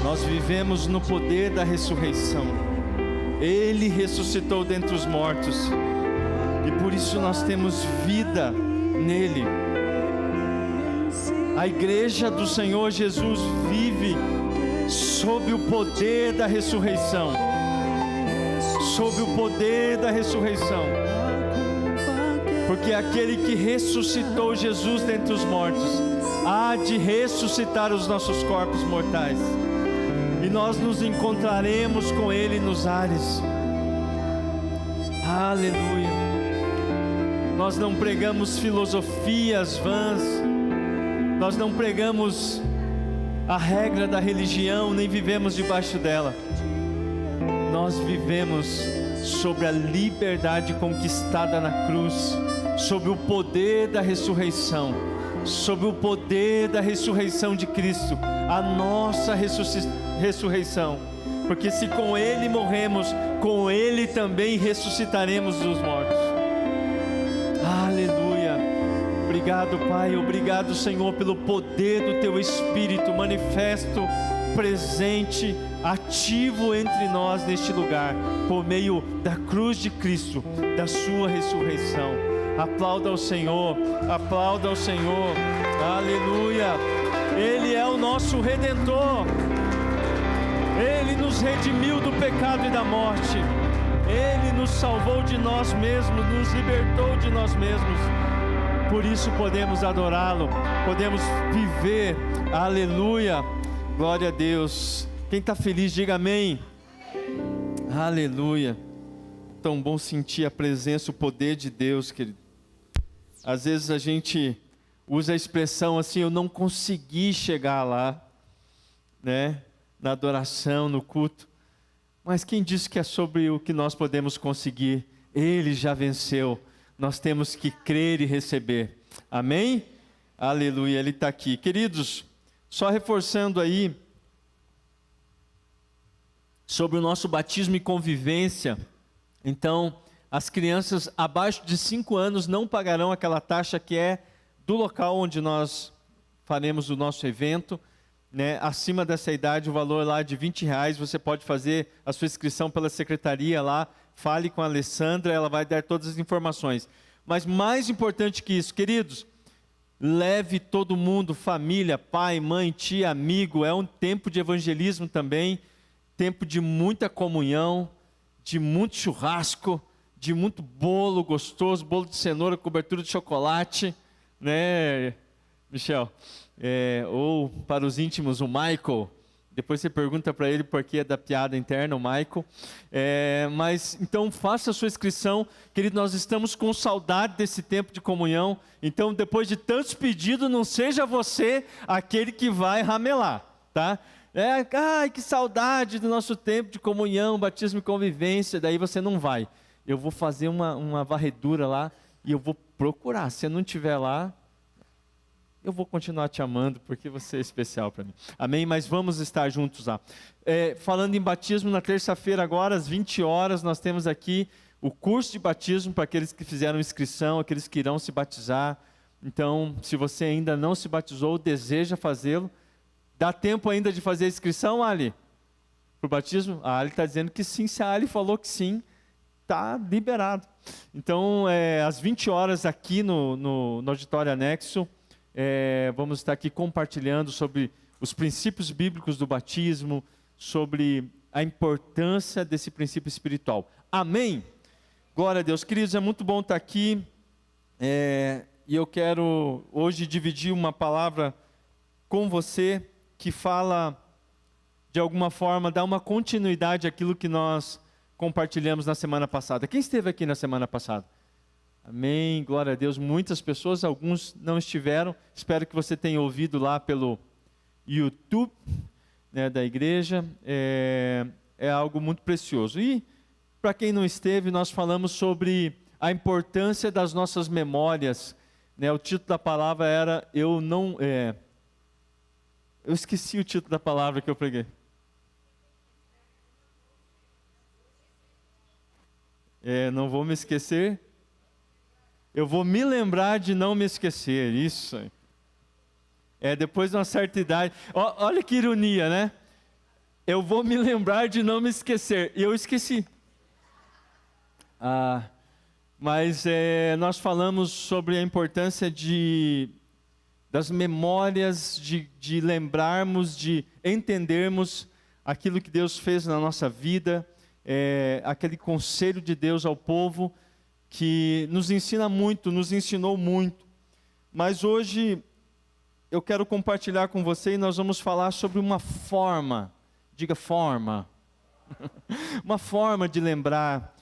Nós vivemos no poder da ressurreição. Ele ressuscitou dentre os mortos, e por isso nós temos vida nele. A igreja do Senhor Jesus vive sob o poder da ressurreição. Sob o poder da ressurreição. Porque aquele que ressuscitou Jesus dentre os mortos há de ressuscitar os nossos corpos mortais, e nós nos encontraremos com Ele nos ares. Aleluia. Nós não pregamos filosofias vãs, nós não pregamos a regra da religião, nem vivemos debaixo dela. Nós vivemos sobre a liberdade conquistada na cruz, sobre o poder da ressurreição, sobre o poder da ressurreição de Cristo, a nossa ressurreição, porque se com Ele morremos, com Ele também ressuscitaremos dos mortos. Aleluia. Obrigado, Pai, obrigado, Senhor, pelo poder do Teu Espírito manifesto, presente, ativo entre nós neste lugar, por meio da cruz de Cristo, da sua ressurreição. Aplauda ao Senhor, aplauda ao Senhor. Aleluia. Ele é o nosso Redentor. Ele nos redimiu do pecado e da morte. Ele nos salvou de nós mesmos, nos libertou de nós mesmos. Por isso podemos adorá-lo, podemos viver. Aleluia. Glória a Deus. Quem está feliz, diga amém. Aleluia. Tão bom sentir a presença, o poder de Deus, querido. Às vezes a gente usa a expressão assim: eu não consegui chegar lá, né? Na adoração, no culto. Mas quem disse que é sobre o que nós podemos conseguir? Ele já venceu. Nós temos que crer e receber. Amém? Aleluia, Ele está aqui. Queridos, só reforçando aí sobre o nosso batismo e convivência. Então, as crianças abaixo de 5 anos não pagarão aquela taxa que é do local onde nós faremos o nosso evento, né? Acima dessa idade, o valor lá é de R$20, você pode fazer a sua inscrição pela secretaria lá, fale com a Alessandra, ela vai dar todas as informações. Mas mais importante que isso, queridos, leve todo mundo, família, pai, mãe, tia, amigo. É um tempo de evangelismo também, tempo de muita comunhão, de muito churrasco, de muito bolo gostoso, bolo de cenoura, cobertura de chocolate, né, Michel? Ou para os íntimos, o Michael. Depois você pergunta para ele porque é da piada interna, o Michael. Mas então faça a sua inscrição, querido. Nós estamos com saudade desse tempo de comunhão. Então, depois de tantos pedidos, não seja você aquele que vai ramelar, tá? Ai, que saudade do nosso tempo de comunhão, batismo e convivência. Daí você não vai. Eu vou fazer uma varredura lá e eu vou procurar. Se eu não estiver lá, eu vou continuar te amando, porque você é especial para mim. Amém? Mas vamos estar juntos lá. Falando em batismo, na terça-feira agora, às 20 horas, nós temos aqui o curso de batismo para aqueles que fizeram inscrição, aqueles que irão se batizar. Então, se você ainda não se batizou, deseja fazê-lo, dá tempo ainda de fazer a inscrição, Ali? Para o batismo? A Ali está dizendo que sim. Se a Ali falou que sim, está liberado. Então, às 20 horas aqui no auditório anexo, vamos estar aqui compartilhando sobre os princípios bíblicos do batismo, sobre a importância desse princípio espiritual. Amém? Glória a Deus. Queridos, é muito bom estar aqui, e eu quero hoje dividir uma palavra com você que fala, de alguma forma, dá uma continuidade àquilo que nós compartilhamos na semana passada. Quem esteve aqui na semana passada? Amém, glória a Deus. Muitas pessoas, alguns não estiveram. Espero que você tenha ouvido lá pelo YouTube, né, da igreja. É algo muito precioso. E, para quem não esteve, nós falamos sobre a importância das nossas memórias, né? O título da palavra era Eu esqueci o título da palavra que eu preguei. Não vou me esquecer. Eu vou me lembrar de não me esquecer. Isso. Depois de uma certa idade. Olha que ironia, né? eu vou me lembrar de não me esquecer. E eu esqueci. Mas nós falamos sobre a importância das memórias, de lembrarmos, de entendermos aquilo que Deus fez na nossa vida, aquele conselho de Deus ao povo, que nos ensina muito, nos ensinou muito. Mas hoje eu quero compartilhar com você e nós vamos falar sobre uma forma, diga forma, uma forma de lembrar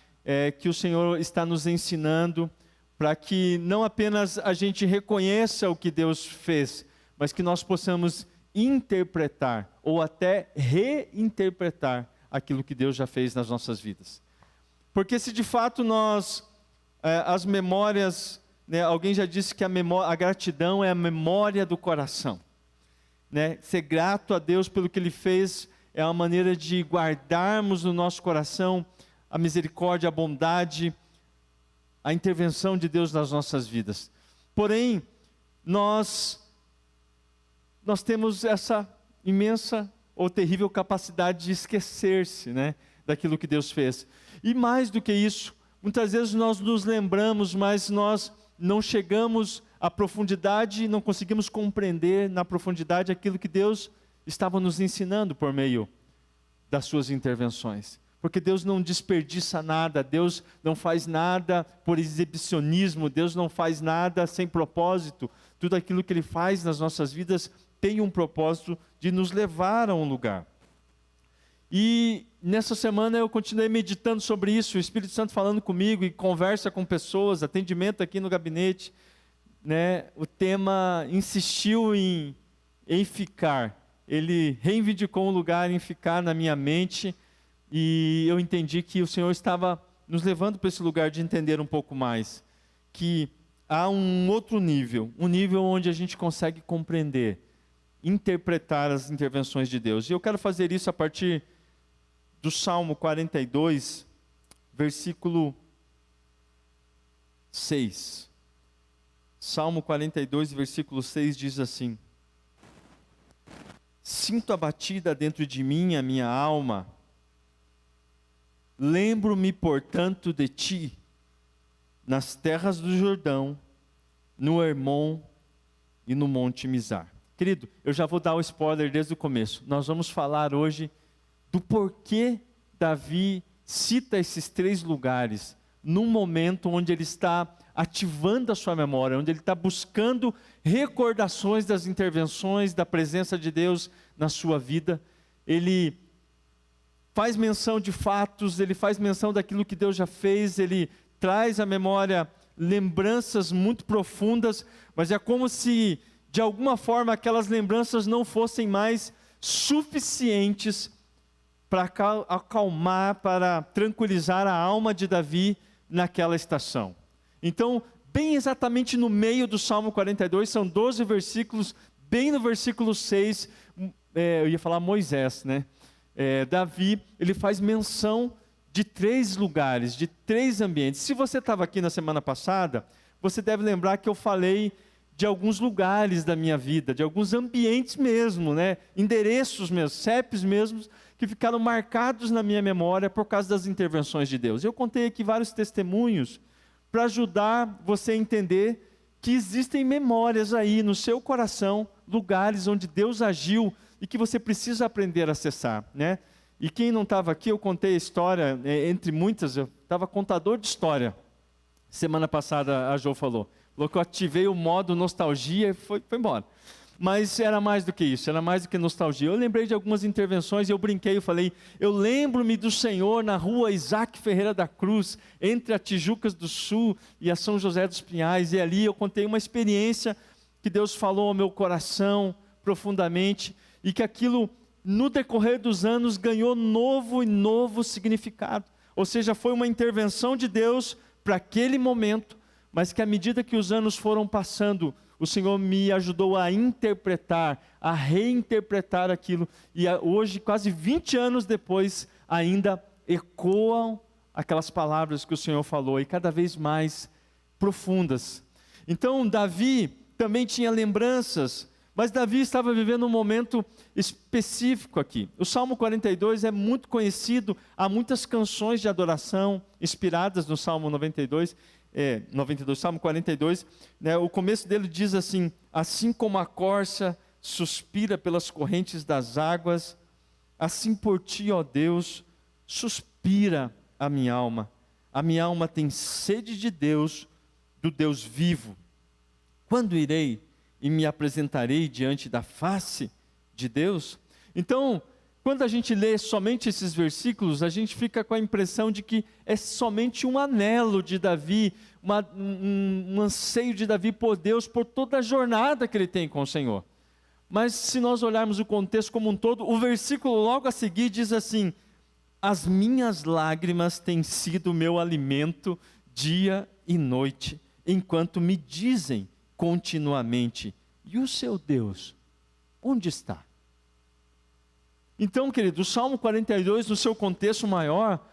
que o Senhor está nos ensinando, para que não apenas a gente reconheça o que Deus fez, mas que nós possamos interpretar ou até reinterpretar aquilo que Deus já fez nas nossas vidas. Porque se de fato as memórias, né, alguém já disse que a gratidão é a memória do coração. Né? Ser grato a Deus pelo que Ele fez é uma maneira de guardarmos no nosso coração a misericórdia, a bondade, a intervenção de Deus nas nossas vidas. Porém, nós temos essa imensa ou terrível capacidade de esquecer-se, né, daquilo que Deus fez. E mais do que isso, muitas vezes nós nos lembramos, mas nós não chegamos à profundidade, não conseguimos compreender na profundidade aquilo que Deus estava nos ensinando por meio das suas intervenções. Porque Deus não desperdiça nada, Deus não faz nada por exibicionismo, Deus não faz nada sem propósito. Tudo aquilo que Ele faz nas nossas vidas tem um propósito de nos levar a um lugar. E nessa semana eu continuei meditando sobre isso, o Espírito Santo falando comigo e conversa com pessoas, atendimento aqui no gabinete, né? O tema insistiu em ficar, ele reivindicou um lugar em ficar na minha mente. E eu entendi que o Senhor estava nos levando para esse lugar de entender um pouco mais, que há um outro nível, um nível onde a gente consegue compreender, interpretar as intervenções de Deus. E eu quero fazer isso a partir do Salmo 42, versículo 6. Salmo 42, versículo 6 diz assim: Sinto abatida dentro de mim a minha alma, lembro-me, portanto, de ti, nas terras do Jordão, no Hermon e no Monte Mizar. Querido, eu já vou dar o spoiler desde o começo. Nós vamos falar hoje do porquê Davi cita esses 3 lugares, num momento onde ele está ativando a sua memória, onde ele está buscando recordações das intervenções, da presença de Deus na sua vida. Ele faz menção de fatos, ele faz menção daquilo que Deus já fez, ele traz à memória lembranças muito profundas, mas é como se, de alguma forma, aquelas lembranças não fossem mais suficientes para acalmar, para tranquilizar a alma de Davi naquela estação. Então, bem exatamente no meio do Salmo 42, são 12 versículos, bem no versículo 6, eu ia falar Moisés, né? Davi, ele faz menção de 3 lugares, de 3 ambientes. Se você estava aqui na semana passada, você deve lembrar que eu falei de alguns lugares da minha vida, de alguns ambientes mesmo, né? Endereços mesmo, CEPs mesmos, que ficaram marcados na minha memória por causa das intervenções de Deus. Eu contei aqui vários testemunhos para ajudar você a entender que existem memórias aí no seu coração, lugares onde Deus agiu e que você precisa aprender a acessar, né? E quem não estava aqui, eu contei a história, entre muitas, eu estava contador de história. Semana passada a Jo falou que eu ativei o modo nostalgia e foi embora. Mas era mais do que isso, era mais do que nostalgia. Eu lembrei de algumas intervenções e eu brinquei, eu falei, eu lembro-me do Senhor na rua Isaac Ferreira da Cruz, entre a Tijucas do Sul e a São José dos Pinhais, e ali eu contei uma experiência que Deus falou ao meu coração profundamente, e que aquilo, no decorrer dos anos, ganhou novo significado. Ou seja, foi uma intervenção de Deus para aquele momento, mas que à medida que os anos foram passando, o Senhor me ajudou a interpretar, a reinterpretar aquilo. E hoje, quase 20 anos depois, ainda ecoam aquelas palavras que o Senhor falou, e cada vez mais profundas. Então, Davi também tinha lembranças, Mas Davi estava vivendo um momento específico aqui. O Salmo 42 é muito conhecido, há muitas canções de adoração inspiradas no Salmo 92, Salmo 42, né? O começo dele diz assim: assim como a corça suspira pelas correntes das águas, assim por ti, ó Deus, suspira a minha alma. A minha alma tem sede de Deus, do Deus vivo. Quando irei e me apresentarei diante da face de Deus? Então, quando a gente lê somente esses versículos, a gente fica com a impressão de que é somente um anelo de Davi, um anseio de Davi por Deus, por toda a jornada que ele tem com o Senhor. Mas se nós olharmos o contexto como um todo, o versículo logo a seguir diz assim: as minhas lágrimas têm sido meu alimento dia e noite, enquanto me dizem continuamente: e o seu Deus, onde está? Então, querido, o Salmo 42, no seu contexto maior,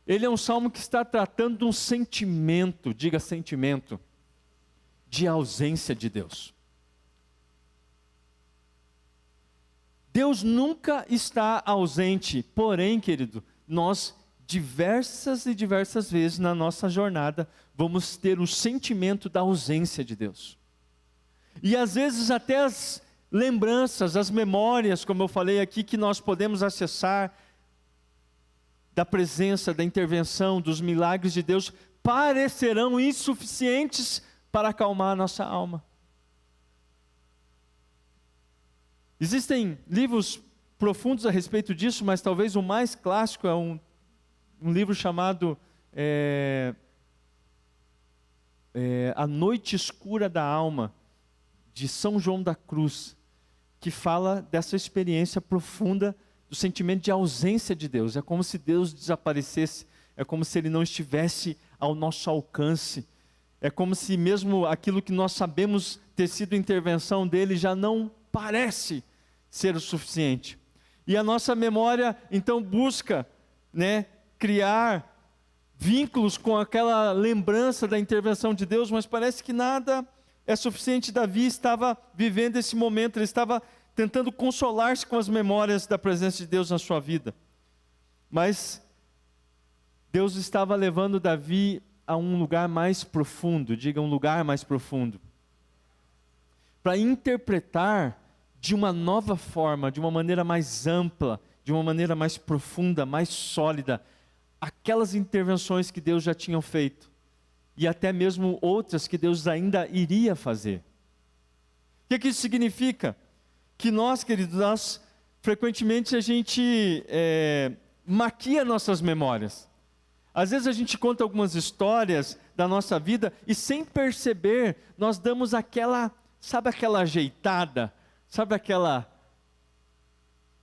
ele é um salmo que está tratando de um sentimento, diga sentimento, de ausência de Deus. Deus nunca está ausente, porém, querido, nós diversas e diversas vezes na nossa jornada vamos ter o sentimento da ausência de Deus. E às vezes até as lembranças, as memórias, como eu falei aqui, que nós podemos acessar da presença, da intervenção, dos milagres de Deus, parecerão insuficientes para acalmar a nossa alma. Existem livros profundos a respeito disso, mas talvez o mais clássico é um livro chamado A Noite Escura da Alma, de São João da Cruz, que fala dessa experiência profunda do sentimento de ausência de Deus. É como se Deus desaparecesse, é como se Ele não estivesse ao nosso alcance, é como se mesmo aquilo que nós sabemos ter sido intervenção dEle já não parece ser o suficiente. E a nossa memória então busca, criar vínculos com aquela lembrança da intervenção de Deus, mas parece que nada é suficiente. Davi estava vivendo esse momento, ele estava tentando consolar-se com as memórias da presença de Deus na sua vida. Mas Deus estava levando Davi a um lugar mais profundo, diga um lugar mais profundo, para interpretar de uma nova forma, de uma maneira mais ampla, de uma maneira mais profunda, mais sólida, aquelas intervenções que Deus já tinha feito, e até mesmo outras que Deus ainda iria fazer. O que isso significa? Que nós, queridos, frequentemente a gente maquia nossas memórias. Às vezes a gente conta algumas histórias da nossa vida e sem perceber, nós damos aquela ajeitada,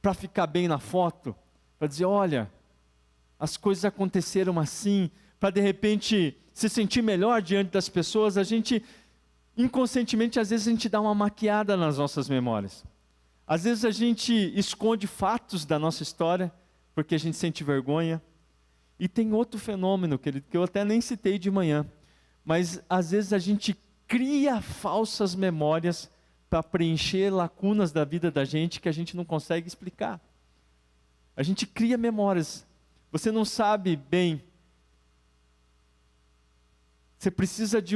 para ficar bem na foto, para dizer, olha, as coisas aconteceram assim, para de repente se sentir melhor diante das pessoas. A gente, inconscientemente, às vezes a gente dá uma maquiada nas nossas memórias. Às vezes a gente esconde fatos da nossa história, porque a gente sente vergonha. E tem outro fenômeno, querido, que eu até nem citei de manhã, mas às vezes a gente cria falsas memórias para preencher lacunas da vida da gente que a gente não consegue explicar. A gente cria memórias. Você não sabe bem. Você precisa de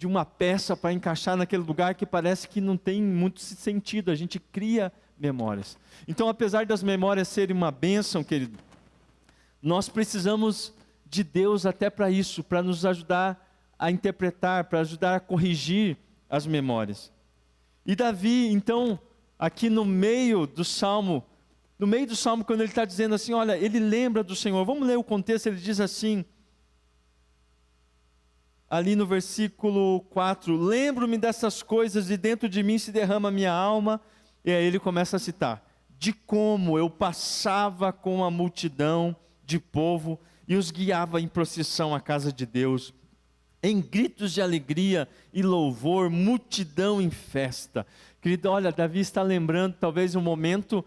uma peça para encaixar naquele lugar que parece que não tem muito sentido. A gente cria memórias. Então, apesar das memórias serem uma bênção, querido, nós precisamos de Deus até para isso, para nos ajudar a interpretar, para ajudar a corrigir as memórias. E Davi, então, aqui no meio do Salmo, quando ele está dizendo assim, olha, ele lembra do Senhor. Vamos ler o contexto, ele diz assim, ali no versículo 4, lembro-me dessas coisas e dentro de mim se derrama a minha alma. E aí ele começa a citar, de como eu passava com a multidão de povo e os guiava em procissão à casa de Deus, em gritos de alegria e louvor, multidão em festa. Querido, olha, Davi está lembrando talvez um momento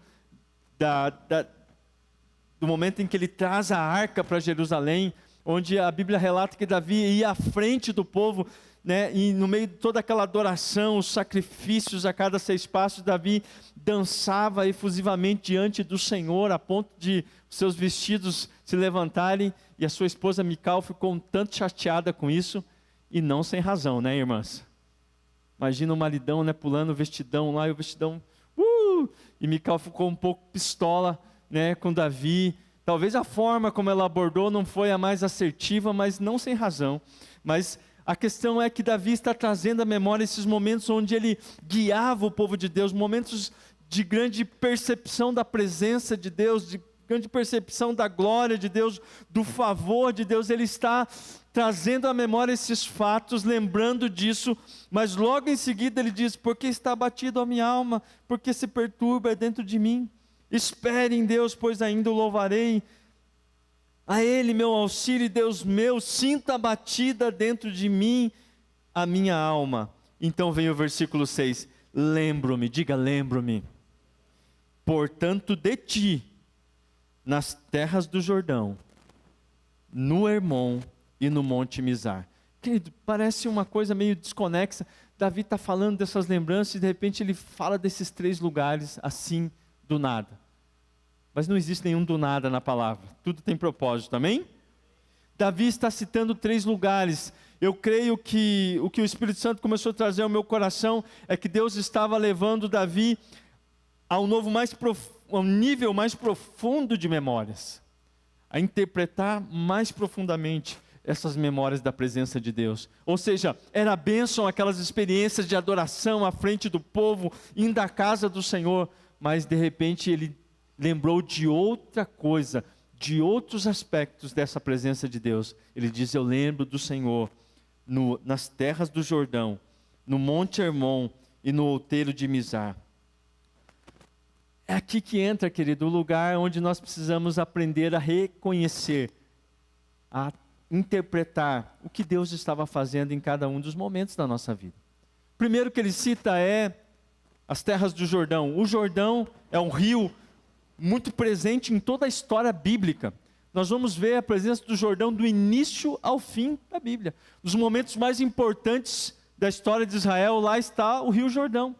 do momento em que ele traz a arca para Jerusalém, onde a Bíblia relata que Davi ia à frente do povo, né, e no meio de toda aquela adoração, os sacrifícios a cada 6 passos, Davi dançava efusivamente diante do Senhor, a ponto de seus vestidos se levantarem, e a sua esposa Mical ficou um tanto chateada com isso, e não sem razão, né, irmãs? Imagina o maridão, né, pulando o vestidão lá, e o vestidão, e Mical ficou um pouco pistola, né, com Davi. Talvez a forma como ela abordou não foi a mais assertiva, mas não sem razão. Mas a questão é que Davi está trazendo à memória esses momentos onde ele guiava o povo de Deus, momentos de grande percepção da presença de Deus, de grande percepção da glória de Deus, do favor de Deus. Ele está trazendo à memória esses fatos, lembrando disso, mas logo em seguida ele diz: porque está abatido a minha alma, porque se perturba dentro de mim. Espere em Deus, pois ainda o louvarei. A Ele, meu auxílio, Deus meu, sinta abatida dentro de mim a minha alma. Então vem o versículo 6. Lembro-me, diga lembro-me. Portanto de ti, nas terras do Jordão, no Hermon e no Monte Mizar. Querido, parece uma coisa meio desconexa. Davi está falando dessas lembranças e de repente ele fala desses 3 lugares assim, do nada. Mas não existe nenhum do nada na palavra. Tudo tem propósito, amém? Davi está citando 3 lugares. Eu creio que o Espírito Santo começou a trazer ao meu coração é que Deus estava levando Davi a um nível mais profundo de memórias. A interpretar mais profundamente essas memórias da presença de Deus. Ou seja, era bênção aquelas experiências de adoração à frente do povo, indo à casa do Senhor. Mas de repente ele lembrou de outra coisa, de outros aspectos dessa presença de Deus. Ele diz: eu lembro do Senhor nas terras do Jordão, no Monte Hermon e no outeiro de Mizar. É aqui que entra, querido, o lugar onde nós precisamos aprender a reconhecer, a interpretar o que Deus estava fazendo em cada um dos momentos da nossa vida. Primeiro que ele cita é as terras do Jordão. O Jordão é um rio muito presente em toda a história bíblica. Nós vamos ver a presença do Jordão do início ao fim da Bíblia. Nos momentos mais importantes da história de Israel, lá está o Rio Jordão.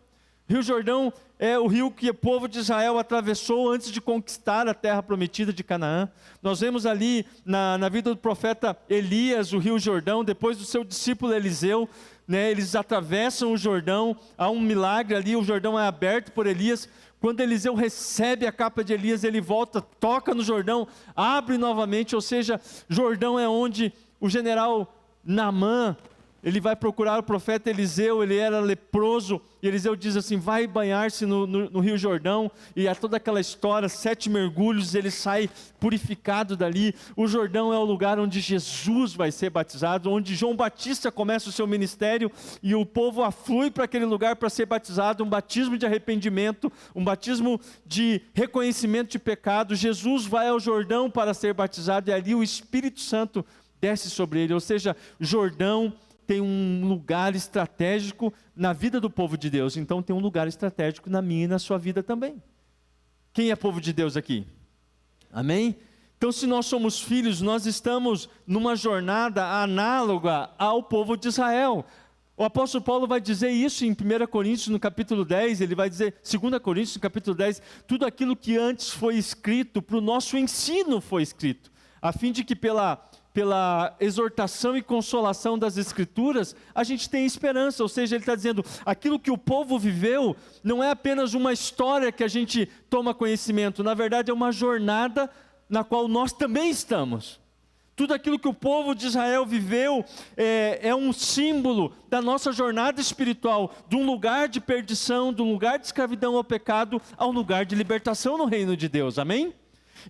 O Rio Jordão é o rio que o povo de Israel atravessou antes de conquistar a terra prometida de Canaã. Nós vemos ali na vida do profeta Elias o Rio Jordão, depois do seu discípulo Eliseu, né, eles atravessam o Jordão, há um milagre ali, o Jordão é aberto por Elias. Quando Eliseu recebe a capa de Elias, ele volta, toca no Jordão, abre novamente, ou seja, Jordão é onde o general Naamã, ele vai procurar o profeta Eliseu, ele era leproso, e Eliseu diz assim: vai banhar-se no Rio Jordão, e há toda aquela história, 7 mergulhos, ele sai purificado dali. O Jordão é o lugar onde Jesus vai ser batizado, onde João Batista começa o seu ministério, e o povo aflui para aquele lugar para ser batizado, um batismo de arrependimento, um batismo de reconhecimento de pecado. Jesus vai ao Jordão para ser batizado, e ali o Espírito Santo desce sobre ele, ou seja, Jordão tem um lugar estratégico na vida do povo de Deus, então tem um lugar estratégico na minha e na sua vida também. Quem é povo de Deus aqui? Amém? Então, se nós somos filhos, nós estamos numa jornada análoga ao povo de Israel. O apóstolo Paulo vai dizer isso em 1 Coríntios, no capítulo 10, ele vai dizer, 2 Coríntios, no capítulo 10, tudo aquilo que antes foi escrito, para o nosso ensino foi escrito, a fim de que pela exortação e consolação das Escrituras, a gente tem esperança. Ou seja, ele está dizendo, aquilo que o povo viveu, não é apenas uma história que a gente toma conhecimento, na verdade é uma jornada na qual nós também estamos. Tudo aquilo que o povo de Israel viveu é um símbolo da nossa jornada espiritual, de um lugar de perdição, de um lugar de escravidão ao pecado, a um lugar de libertação no reino de Deus, amém?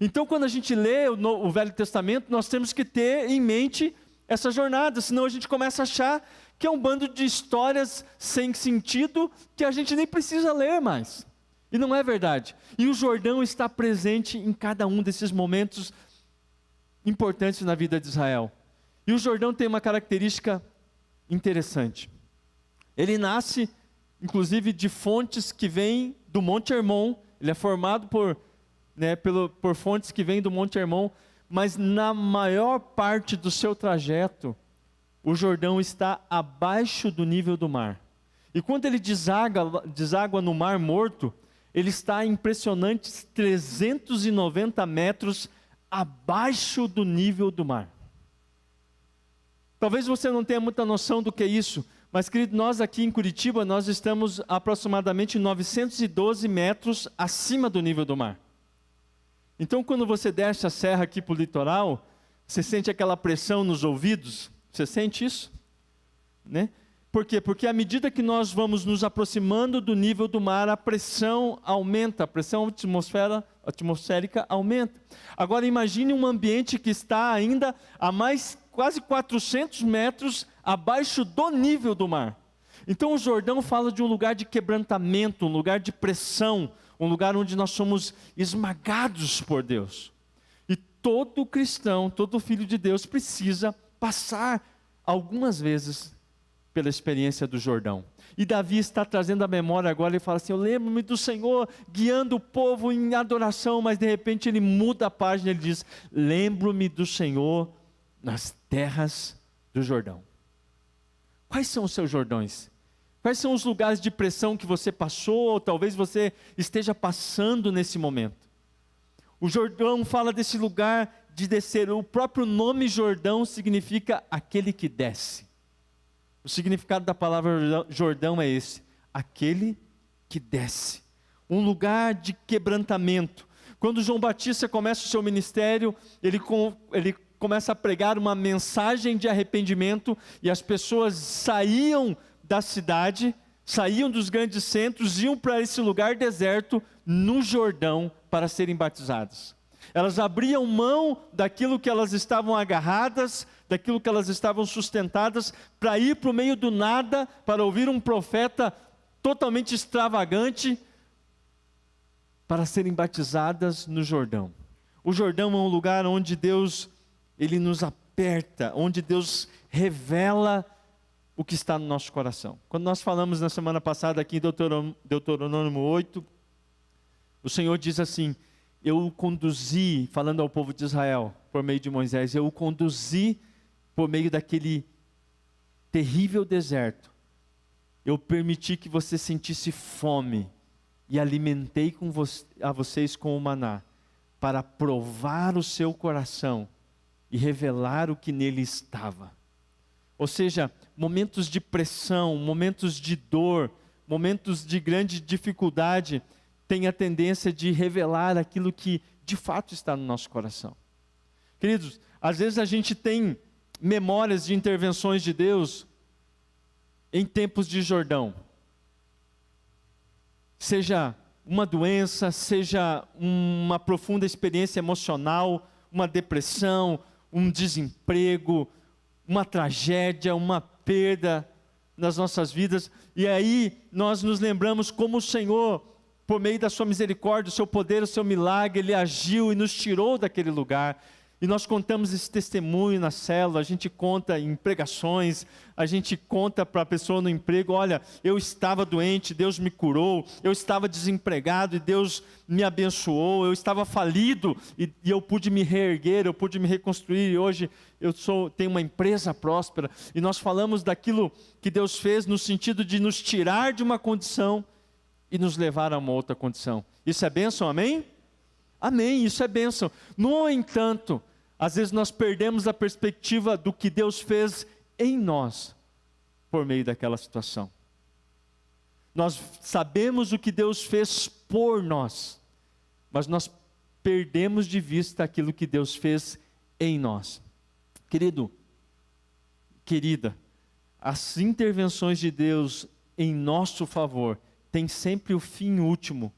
Então, quando a gente lê o Velho Testamento, nós temos que ter em mente essa jornada, senão a gente começa a achar que é um bando de histórias sem sentido, que a gente nem precisa ler mais. E não é verdade. E o Jordão está presente em cada um desses momentos importantes na vida de Israel. E o Jordão tem uma característica interessante. Ele nasce, inclusive, de fontes que vêm do Monte Hermon. Ele é formado por fontes que vêm do Monte Hermon, mas na maior parte do seu trajeto, o Jordão está abaixo do nível do mar. E quando ele deságua no Mar Morto, ele está a impressionantes 390 metros abaixo do nível do mar. Talvez você não tenha muita noção do que é isso, mas, querido, nós aqui em Curitiba, nós estamos aproximadamente 912 metros acima do nível do mar. Então, quando você desce a serra aqui para o litoral, você sente aquela pressão nos ouvidos? Você sente isso? Né? Por quê? Porque à medida que nós vamos nos aproximando do nível do mar, a pressão aumenta, a pressão atmosférica aumenta. Agora imagine um ambiente que está ainda a mais quase 400 metros abaixo do nível do mar. Então o Jordão fala de um lugar de quebrantamento, um lugar de pressão, um lugar onde nós somos esmagados por Deus. E todo cristão, todo filho de Deus precisa passar algumas vezes pela experiência do Jordão. E Davi está trazendo a memória agora, ele fala assim, eu lembro-me do Senhor guiando o povo em adoração, mas de repente ele muda a página, ele diz, lembro-me do Senhor nas terras do Jordão. Quais são os seus Jordões? Quais são os lugares de pressão que você passou, ou talvez você esteja passando nesse momento? O Jordão fala desse lugar de descer, o próprio nome Jordão significa aquele que desce. O significado da palavra Jordão é esse, aquele que desce. Um lugar de quebrantamento. Quando João Batista começa o seu ministério, ele começa a pregar uma mensagem de arrependimento, e as pessoas saíam da cidade, saíam dos grandes centros, iam para esse lugar deserto, no Jordão, para serem batizadas. Elas abriam mão daquilo que elas estavam agarradas, daquilo que elas estavam sustentadas, para ir para o meio do nada, para ouvir um profeta totalmente extravagante, para serem batizadas no Jordão. O Jordão é um lugar onde Deus, Ele nos aperta, onde Deus revela o que está no nosso coração. Quando nós falamos na semana passada aqui em Deuteronômio 8, o Senhor diz assim, eu o conduzi, falando ao povo de Israel, por meio de Moisés, eu o conduzi por meio daquele terrível deserto. Eu permiti que você sentisse fome, e alimentei a vocês com o maná, para provar o seu coração, e revelar o que nele estava. Ou seja, momentos de pressão, momentos de dor, momentos de grande dificuldade, tem a tendência de revelar aquilo que de fato está no nosso coração. Queridos, às vezes a gente tem memórias de intervenções de Deus em tempos de Jordão. Seja uma doença, seja uma profunda experiência emocional, uma depressão, um desemprego, uma tragédia, uma perda nas nossas vidas. E aí nós nos lembramos como o Senhor, por meio da sua misericórdia, o seu poder, o seu milagre, Ele agiu e nos tirou daquele lugar. E nós contamos esse testemunho na célula, a gente conta em pregações, a gente conta para a pessoa no emprego, olha, eu estava doente, Deus me curou, eu estava desempregado e Deus me abençoou, eu estava falido e eu pude me reerguer, eu pude me reconstruir e hoje tenho uma empresa próspera. E nós falamos daquilo que Deus fez no sentido de nos tirar de uma condição e nos levar a uma outra condição. Isso é bênção, amém? Amém, isso é bênção. No entanto, às vezes nós perdemos a perspectiva do que Deus fez em nós, por meio daquela situação. Nós sabemos o que Deus fez por nós, mas nós perdemos de vista aquilo que Deus fez em nós. Querido, querida, as intervenções de Deus em nosso favor têm sempre o fim último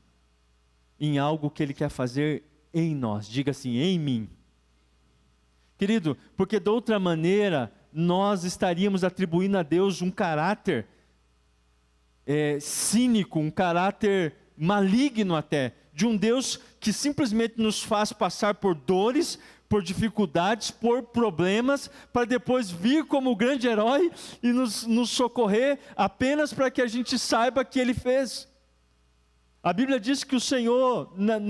em algo que Ele quer fazer em nós. Diga assim, em mim. Querido, porque de outra maneira, nós estaríamos atribuindo a Deus um caráter cínico, um caráter maligno até, de um Deus que simplesmente nos faz passar por dores, por dificuldades, por problemas, para depois vir como o grande herói e nos socorrer apenas para que a gente saiba que Ele fez. A Bíblia diz que no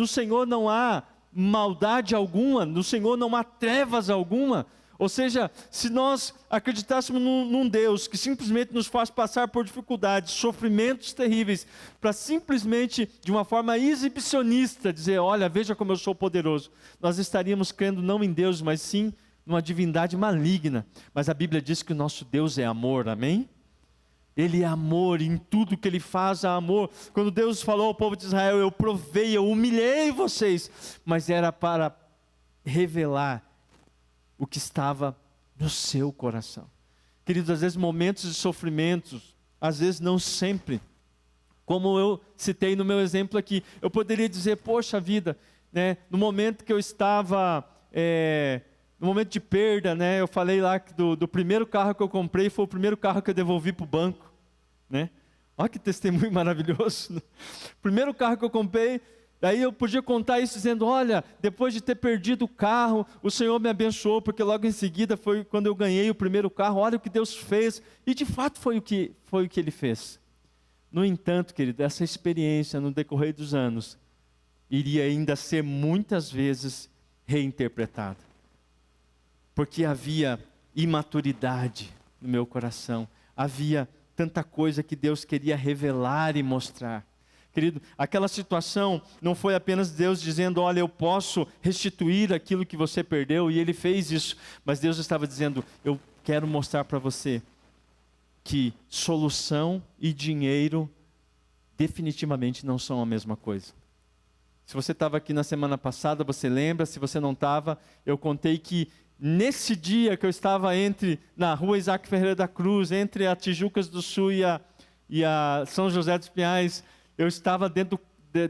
Senhor não há maldade alguma, no Senhor não há trevas alguma, Ou seja, se nós acreditássemos num Deus que simplesmente nos faz passar por dificuldades, sofrimentos terríveis, para simplesmente, de uma forma exibicionista, dizer, olha, veja como eu sou poderoso, nós estaríamos crendo não em Deus, mas sim numa divindade maligna. Mas a Bíblia diz que o nosso Deus é amor, amém? Ele é amor, em tudo que Ele faz há amor. Quando Deus falou ao povo de Israel, eu provei, eu humilhei vocês, mas era para revelar o que estava no seu coração. Queridos, às vezes momentos de sofrimentos, às vezes não sempre, como eu citei no meu exemplo aqui, eu poderia dizer, poxa vida, né, no momento que eu estava, no momento de perda, né, eu falei lá do primeiro carro que eu comprei, foi o primeiro carro que eu devolvi para o banco, né? Olha que testemunho maravilhoso, né? Primeiro carro que eu comprei, daí eu podia contar isso dizendo, olha, depois de ter perdido o carro, o Senhor me abençoou, porque logo em seguida foi quando eu ganhei o primeiro carro, olha o que Deus fez, e de fato foi o que Ele fez. No entanto, querido, essa experiência no decorrer dos anos, iria ainda ser muitas vezes reinterpretada, porque havia imaturidade no meu coração, havia tanta coisa que Deus queria revelar e mostrar. Querido, aquela situação não foi apenas Deus dizendo, olha, eu posso restituir aquilo que você perdeu, e Ele fez isso, mas Deus estava dizendo, eu quero mostrar para você que solução e dinheiro definitivamente não são a mesma coisa. Se você estava aqui na semana passada, você lembra, se você não estava, eu contei que nesse dia que eu estava na rua Isaac Ferreira da Cruz, entre a Tijucas do Sul e a São José dos Pinhais, eu estava dentro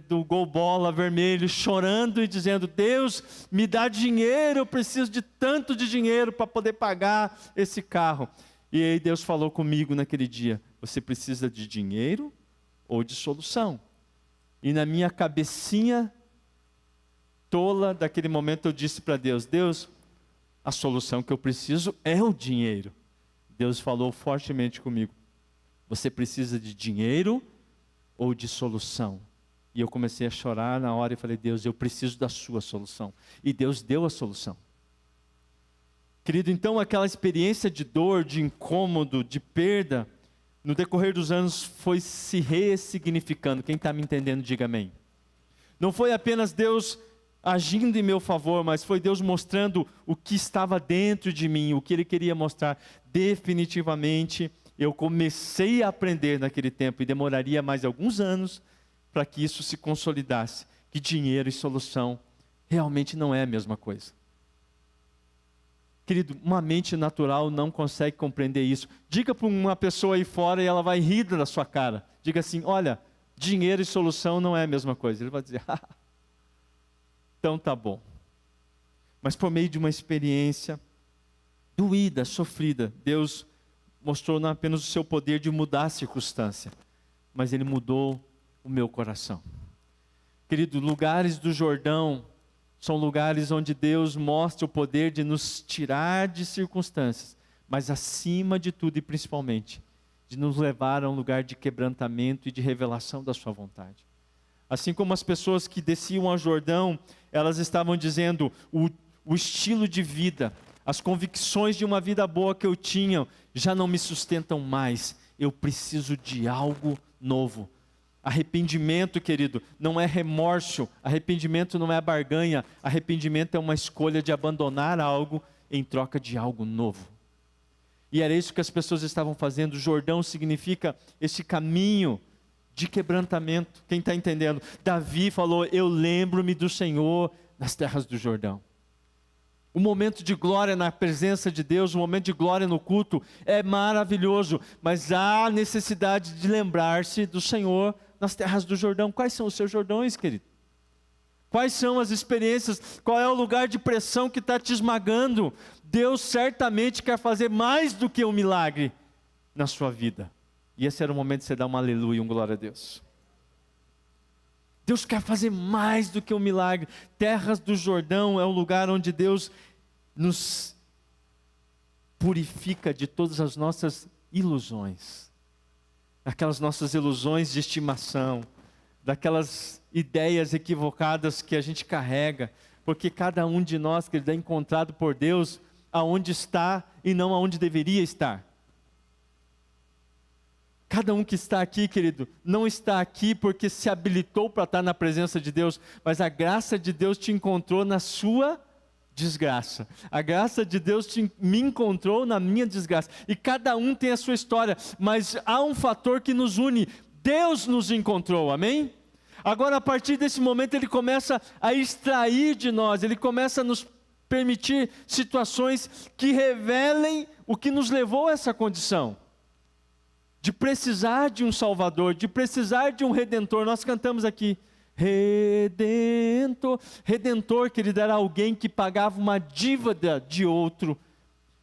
do gol bola vermelho, chorando e dizendo, Deus, me dá dinheiro, eu preciso de tanto de dinheiro para poder pagar esse carro. E aí Deus falou comigo naquele dia, você precisa de dinheiro ou de solução? E na minha cabecinha tola daquele momento eu disse para Deus, Deus, a solução que eu preciso é o dinheiro. Deus falou fortemente comigo, você precisa de dinheiro ou de solução? E eu comecei a chorar na hora e falei, Deus, eu preciso da sua solução. E Deus deu a solução. Querido, então aquela experiência de dor, de incômodo, de perda, no decorrer dos anos foi se ressignificando. Quem está me entendendo, diga amém. Não foi apenas Deus agindo em meu favor, mas foi Deus mostrando o que estava dentro de mim, o que Ele queria mostrar. Definitivamente, eu comecei a aprender naquele tempo, e demoraria mais alguns anos para que isso se consolidasse, que dinheiro e solução realmente não é a mesma coisa. Querido, uma mente natural não consegue compreender isso. Diga para uma pessoa aí fora e ela vai rir da sua cara. Diga assim, olha, dinheiro e solução não é a mesma coisa. Ele vai dizer, então tá bom. Mas por meio de uma experiência doída, sofrida, Deus mostrou não apenas o seu poder de mudar a circunstância, mas Ele mudou o meu coração. Querido, lugares do Jordão são lugares onde Deus mostra o poder de nos tirar de circunstâncias, mas acima de tudo e principalmente, de nos levar a um lugar de quebrantamento e de revelação da sua vontade. Assim como as pessoas que desciam ao Jordão, elas estavam dizendo, o estilo de vida, as convicções de uma vida boa que eu tinha, já não me sustentam mais, eu preciso de algo novo. Arrependimento, querido, não é remorso, arrependimento não é barganha, arrependimento é uma escolha de abandonar algo em troca de algo novo. E era isso que as pessoas estavam fazendo. O Jordão significa esse caminho de quebrantamento. Quem está entendendo? Davi falou, eu lembro-me do Senhor nas terras do Jordão. O momento de glória na presença de Deus, o momento de glória no culto é maravilhoso, mas há necessidade de lembrar-se do Senhor nas terras do Jordão. Quais são os seus Jordões, querido? Quais são as experiências? Qual é o lugar de pressão que está te esmagando? Deus certamente quer fazer mais do que um milagre na sua vida. E esse era o momento de você dar um aleluia, um glória a Deus. Deus quer fazer mais do que um milagre. Terras do Jordão é um lugar onde Deus nos purifica de todas as nossas ilusões. Daquelas nossas ilusões de estimação, daquelas ideias equivocadas que a gente carrega, porque cada um de nós que é encontrado por Deus, aonde está e não aonde deveria estar. Cada um que está aqui, querido, não está aqui porque se habilitou para estar na presença de Deus, mas a graça de Deus te encontrou na sua desgraça. A graça de Deus me encontrou na minha desgraça. E cada um tem a sua história, mas há um fator que nos une. Deus nos encontrou, amém? Agora, a partir desse momento, Ele começa a extrair de nós, Ele começa a nos permitir situações que revelem o que nos levou a essa condição. De precisar de um Salvador, de precisar de um Redentor. Nós cantamos aqui, Redentor. Redentor, querido, era alguém que pagava uma dívida de outro,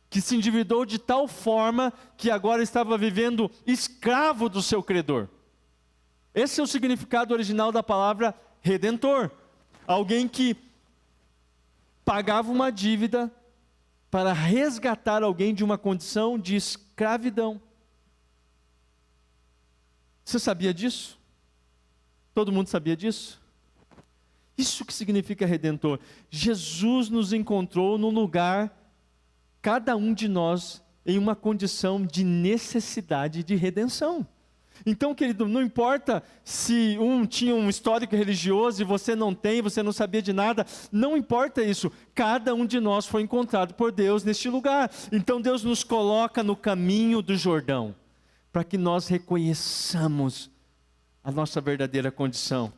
que se endividou de tal forma que agora estava vivendo escravo do seu credor. Esse é o significado original da palavra Redentor. Alguém que pagava uma dívida para resgatar alguém de uma condição de escravidão. Você sabia disso? Todo mundo sabia disso? Isso que significa Redentor. Jesus nos encontrou num lugar, cada um de nós, em uma condição de necessidade de redenção. Então, querido, não importa se um tinha um histórico religioso e você não tem, você não sabia de nada, não importa isso. Cada um de nós foi encontrado por Deus neste lugar. Então Deus nos coloca no caminho do Jordão, para que nós reconheçamos a nossa verdadeira condição.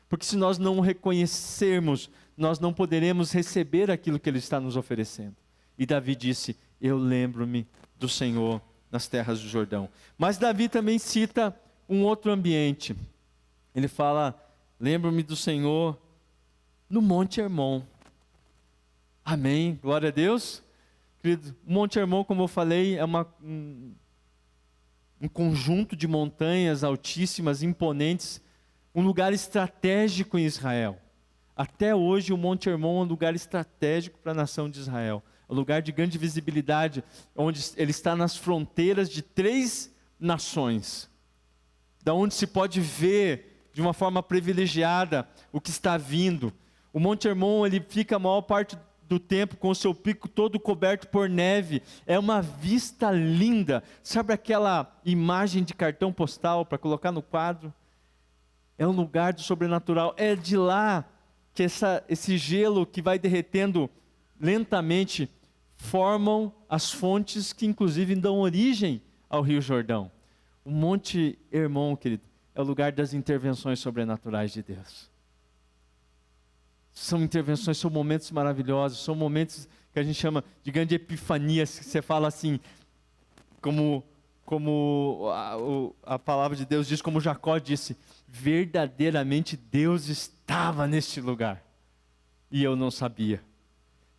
Porque se nós não o reconhecermos, nós não poderemos receber aquilo que Ele está nos oferecendo. E Davi disse, eu lembro-me do Senhor nas terras do Jordão. Mas Davi também cita um outro ambiente. Ele fala, lembro-me do Senhor no Monte Hermon. Amém, glória a Deus. Querido, o Monte Hermon, como eu falei, é um conjunto de montanhas altíssimas, imponentes, um lugar estratégico em Israel. Até hoje o Monte Hermon é um lugar estratégico para a nação de Israel. Um lugar de grande visibilidade, onde ele está nas fronteiras de 3 nações. Da onde se pode ver de uma forma privilegiada o que está vindo. O Monte Hermon, ele fica a maior parte do tempo com o seu pico todo coberto por neve. É uma vista linda. Sabe aquela imagem de cartão postal para colocar no quadro? É um lugar do sobrenatural. É de lá que esse gelo que vai derretendo lentamente formam as fontes que inclusive dão origem ao Rio Jordão. O Monte Hermon, querido, é o lugar das intervenções sobrenaturais de Deus. São intervenções, são momentos maravilhosos, são momentos que a gente chama de grande epifania, que você fala assim, como a palavra de Deus diz, como Jacó disse, verdadeiramente Deus estava neste lugar, e eu não sabia.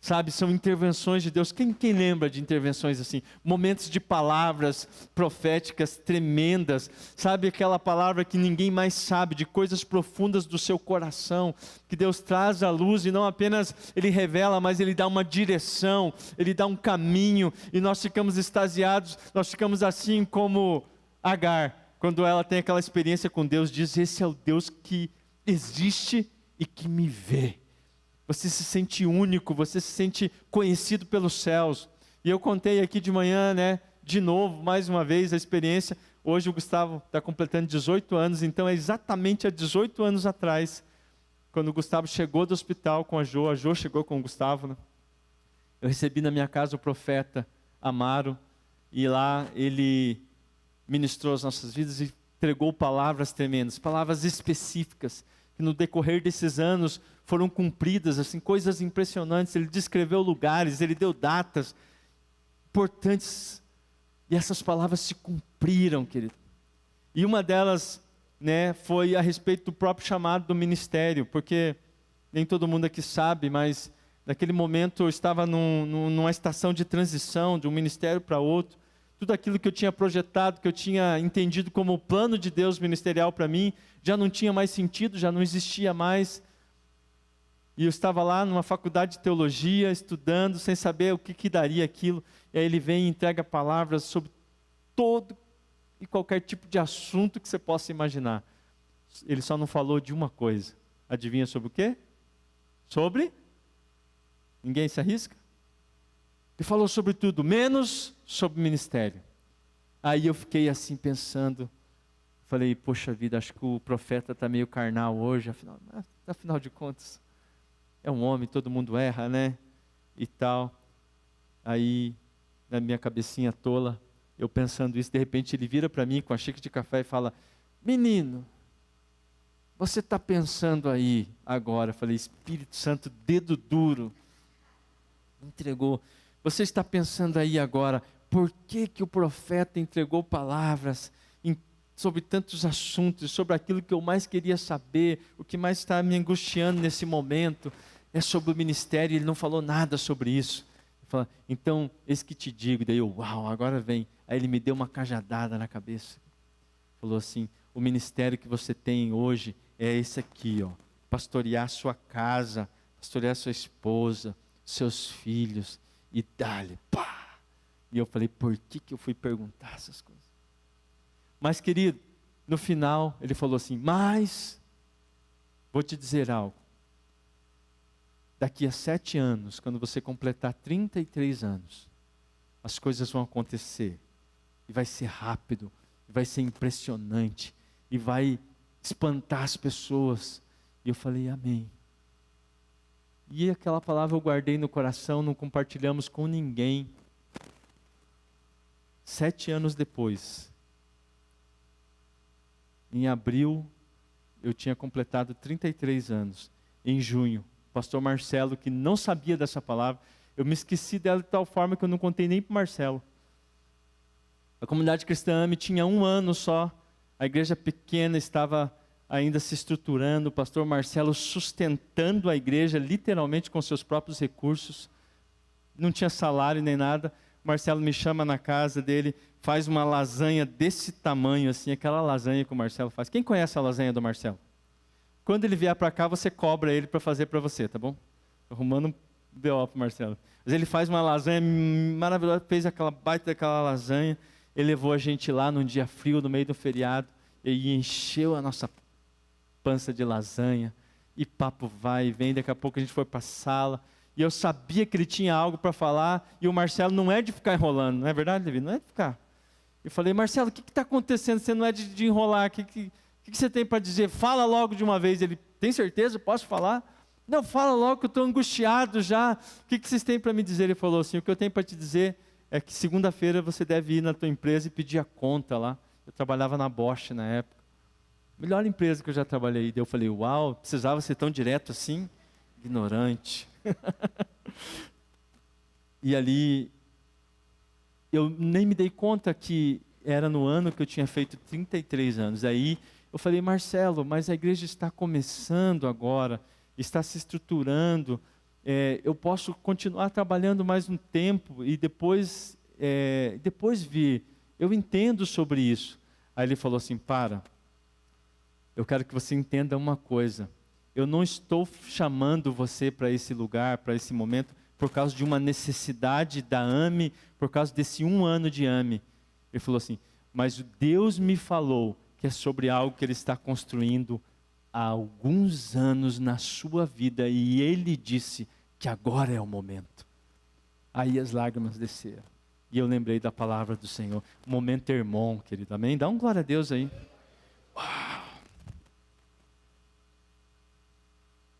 Sabe, são intervenções de Deus. Quem lembra de intervenções assim? Momentos de palavras proféticas tremendas. Sabe, aquela palavra que ninguém mais sabe, de coisas profundas do seu coração, que Deus traz à luz e não apenas Ele revela, mas Ele dá uma direção, Ele dá um caminho, e nós ficamos extasiados, nós ficamos assim como Agar, quando ela tem aquela experiência com Deus, diz, esse é o Deus que existe e que me vê. Você se sente único, você se sente conhecido pelos céus. E eu contei aqui de manhã, de novo, mais uma vez, a experiência. Hoje o Gustavo está completando 18 anos, então é exatamente há 18 anos atrás, quando o Gustavo chegou do hospital com a Jo chegou com o Gustavo, eu recebi na minha casa o profeta Amaro, e lá ele ministrou as nossas vidas e entregou palavras tremendas, palavras específicas, que no decorrer desses anos foram cumpridas, assim, coisas impressionantes. Ele descreveu lugares, ele deu datas importantes, e essas palavras se cumpriram, querido. E uma delas, foi a respeito do próprio chamado do ministério, porque nem todo mundo aqui sabe, mas naquele momento eu estava numa estação de transição, de um ministério para outro. Tudo aquilo que eu tinha projetado, que eu tinha entendido como o plano de Deus ministerial para mim, já não tinha mais sentido, já não existia mais. E eu estava lá numa faculdade de teologia, estudando, sem saber o que daria aquilo. E aí ele vem e entrega palavras sobre todo e qualquer tipo de assunto que você possa imaginar. Ele só não falou de uma coisa. Adivinha sobre o quê? Sobre? Ninguém se arrisca? Ele falou sobre tudo, menos sobre o ministério. Aí eu fiquei assim pensando, falei, poxa vida, acho que o profeta está meio carnal hoje, afinal de contas, é um homem, todo mundo erra, né? E tal. Aí, na minha cabecinha tola, eu pensando isso, de repente ele vira para mim com a xícara de café e fala, menino, você está pensando aí agora? Eu falei, Espírito Santo, dedo duro, entregou. Você está pensando aí agora, por que o profeta entregou palavras sobre tantos assuntos, sobre aquilo que eu mais queria saber, o que mais está me angustiando nesse momento, é sobre o ministério, ele não falou nada sobre isso. Ele fala, então, eis que te digo, daí eu, uau, agora vem. Aí ele me deu uma cajadada na cabeça, falou assim, o ministério que você tem hoje é esse aqui, ó, pastorear sua casa, pastorear sua esposa, seus filhos, e dá-lhe, pá! E eu falei, por que eu fui perguntar essas coisas? Mas querido, no final ele falou assim, mas, vou te dizer algo, daqui a 7 anos, quando você completar 33 anos, as coisas vão acontecer, e vai ser rápido, e vai ser impressionante, e vai espantar as pessoas. E eu falei, amém. E aquela palavra eu guardei no coração, não compartilhamos com ninguém. 7 anos depois, em abril, eu tinha completado 33 anos. Em junho, o pastor Marcelo, que não sabia dessa palavra, eu me esqueci dela de tal forma que eu não contei nem para o Marcelo. A comunidade cristã AME tinha 1 ano só, a igreja pequena estava ainda se estruturando, o pastor Marcelo sustentando a igreja, literalmente com seus próprios recursos, não tinha salário nem nada. O Marcelo me chama na casa dele, faz uma lasanha desse tamanho assim, aquela lasanha que o Marcelo faz. Quem conhece a lasanha do Marcelo? Quando ele vier para cá, você cobra ele para fazer para você, tá bom? Arrumando um BO para o Marcelo. Mas ele faz uma lasanha maravilhosa, fez aquela baita daquela lasanha, ele levou a gente lá num dia frio, no meio do feriado, e encheu a nossa pança de lasanha, e papo vai e vem, daqui a pouco a gente foi para a sala, e eu sabia que ele tinha algo para falar, e o Marcelo não é de ficar enrolando, não é verdade, Davi? Não é de ficar. Eu falei, Marcelo, o que está acontecendo? Você não é de enrolar, o que você tem para dizer? Fala logo de uma vez. Ele, tem certeza? Posso falar? Não, fala logo que eu estou angustiado já, o que vocês têm para me dizer? Ele falou assim, o que eu tenho para te dizer é que segunda-feira você deve ir na tua empresa e pedir a conta lá. Eu trabalhava na Bosch na época. Melhor empresa que eu já trabalhei. Daí eu falei, uau, precisava ser tão direto assim? Ignorante. E ali, eu nem me dei conta que era no ano que eu tinha feito 33 anos. Aí eu falei, Marcelo, mas a igreja está começando agora, está se estruturando, eu posso continuar trabalhando mais um tempo e depois vir. Eu entendo sobre isso. Aí ele falou assim, eu quero que você entenda uma coisa. Eu não estou chamando você para esse lugar, para esse momento, por causa de uma necessidade da AME, por causa desse 1 ano de AME. Ele falou assim, mas Deus me falou que é sobre algo que Ele está construindo há alguns anos na sua vida, e Ele disse que agora é o momento. Aí as lágrimas desceram, e eu lembrei da palavra do Senhor, momento irmão, querido, amém? Dá um glória a Deus aí. Uau!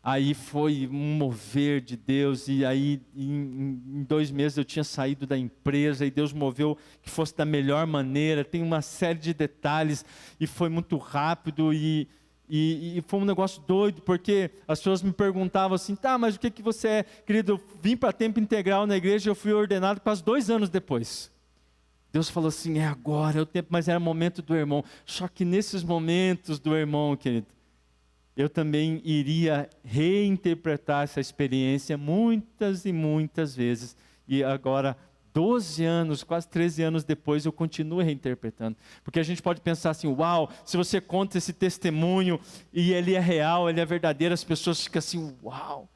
Aí foi um mover de Deus, e aí em 2 meses eu tinha saído da empresa, e Deus moveu que fosse da melhor maneira, tem uma série de detalhes, e foi muito rápido, e foi um negócio doido, porque as pessoas me perguntavam assim, tá, mas o que você é? Querido, eu vim para tempo integral na igreja, eu fui ordenado quase 2 anos depois. Deus falou assim, é agora, é o tempo, mas era o momento do irmão. Só que nesses momentos do irmão, querido, eu também iria reinterpretar essa experiência muitas e muitas vezes. E agora, 12 anos, quase 13 anos depois, eu continuo reinterpretando. Porque a gente pode pensar assim, uau, se você conta esse testemunho e ele é real, ele é verdadeiro, as pessoas ficam assim, uau,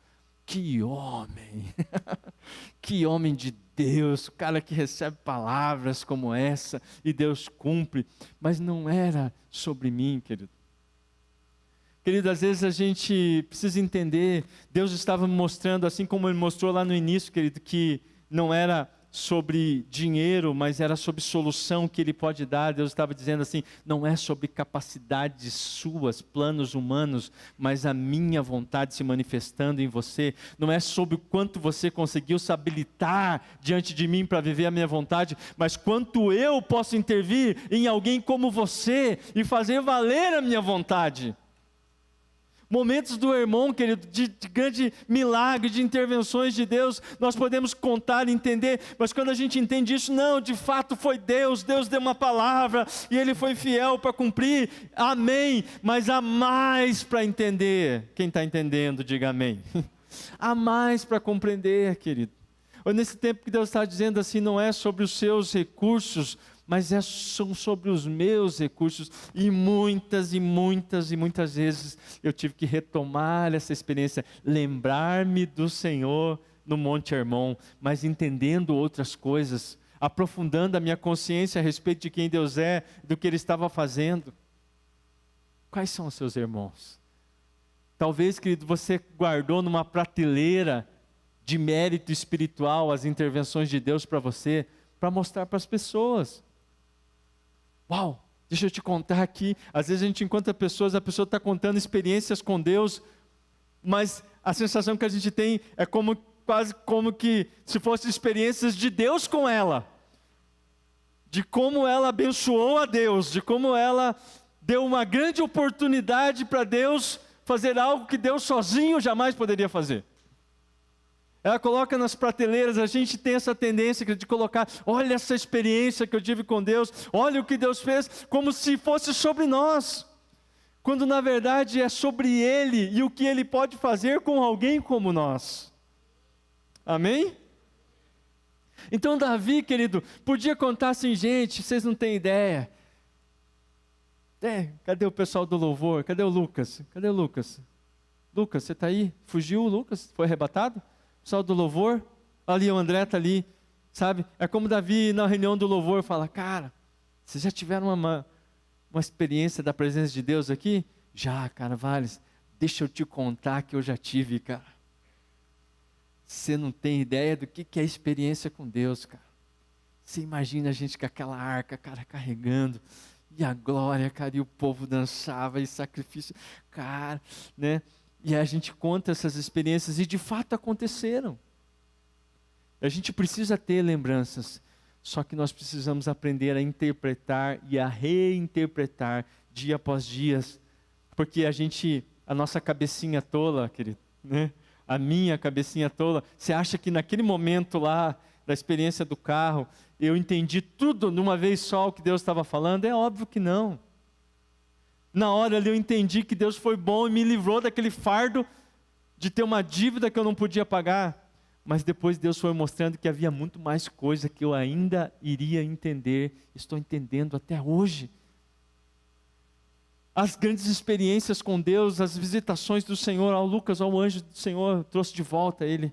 que homem, que homem de Deus, o cara que recebe palavras como essa e Deus cumpre. Mas não era sobre mim, querido. Querido, às vezes a gente precisa entender, Deus estava me mostrando, assim como Ele mostrou lá no início, querido, que não era sobre dinheiro, mas era sobre solução que Ele pode dar. Deus estava dizendo assim, não é sobre capacidades suas, planos humanos, mas a minha vontade se manifestando em você. Não é sobre o quanto você conseguiu se habilitar diante de mim para viver a minha vontade, mas quanto eu posso intervir em alguém como você e fazer valer a minha vontade. Momentos do irmão, querido, de grande milagre, de intervenções de Deus, nós podemos contar e entender, mas quando a gente entende isso, não, de fato foi Deus deu uma palavra, e Ele foi fiel para cumprir, amém, mas há mais para entender. Quem está entendendo, diga amém. Há mais para compreender, querido. Ou nesse tempo que Deus está dizendo assim, não é sobre os seus recursos, mas são sobre os meus recursos, e muitas vezes eu tive que retomar essa experiência, lembrar-me do Senhor no Monte Hermon, mas entendendo outras coisas, aprofundando a minha consciência a respeito de quem Deus é, do que Ele estava fazendo. Quais são os seus irmãos? Talvez, querido, você guardou numa prateleira de mérito espiritual as intervenções de Deus para você, para mostrar para as pessoas. Uau, deixa eu te contar aqui, às vezes a gente encontra pessoas, a pessoa está contando experiências com Deus, mas a sensação que a gente tem é quase como que se fossem experiências de Deus com ela, de como ela abençoou a Deus, de como ela deu uma grande oportunidade para Deus fazer algo que Deus sozinho jamais poderia fazer. Ela coloca nas prateleiras, a gente tem essa tendência de colocar, olha essa experiência que eu tive com Deus, olha o que Deus fez, como se fosse sobre nós, quando na verdade é sobre Ele, e o que Ele pode fazer com alguém como nós. Amém? Então Davi, querido, podia contar assim, gente, vocês não têm ideia. Cadê o pessoal do louvor? Cadê o Lucas? Cadê o Lucas? Lucas, você está aí? Fugiu o Lucas? Foi arrebatado? Pessoal do louvor, ali o André está ali, sabe? É como Davi na reunião do louvor fala, cara, vocês já tiveram uma experiência da presença de Deus aqui? Já, cara, Vales, deixa eu te contar que eu já tive, cara. Você não tem ideia do que é a experiência com Deus, cara. Você imagina a gente com aquela arca, cara, carregando, e a glória, cara, e o povo dançava, e sacrifício, cara, né? E a gente conta essas experiências e de fato aconteceram. A gente precisa ter lembranças, só que nós precisamos aprender a interpretar e a reinterpretar dia após dia, porque a nossa cabecinha tola, querido, né? A minha cabecinha tola, você acha que naquele momento lá, da experiência do carro, eu entendi tudo de uma vez só o que Deus estava falando? É óbvio que não. Na hora ali eu entendi que Deus foi bom e me livrou daquele fardo de ter uma dívida que eu não podia pagar. Mas depois Deus foi mostrando que havia muito mais coisa que eu ainda iria entender. Estou entendendo até hoje. As grandes experiências com Deus, as visitações do Senhor ao Lucas, ao anjo do Senhor, trouxe de volta ele.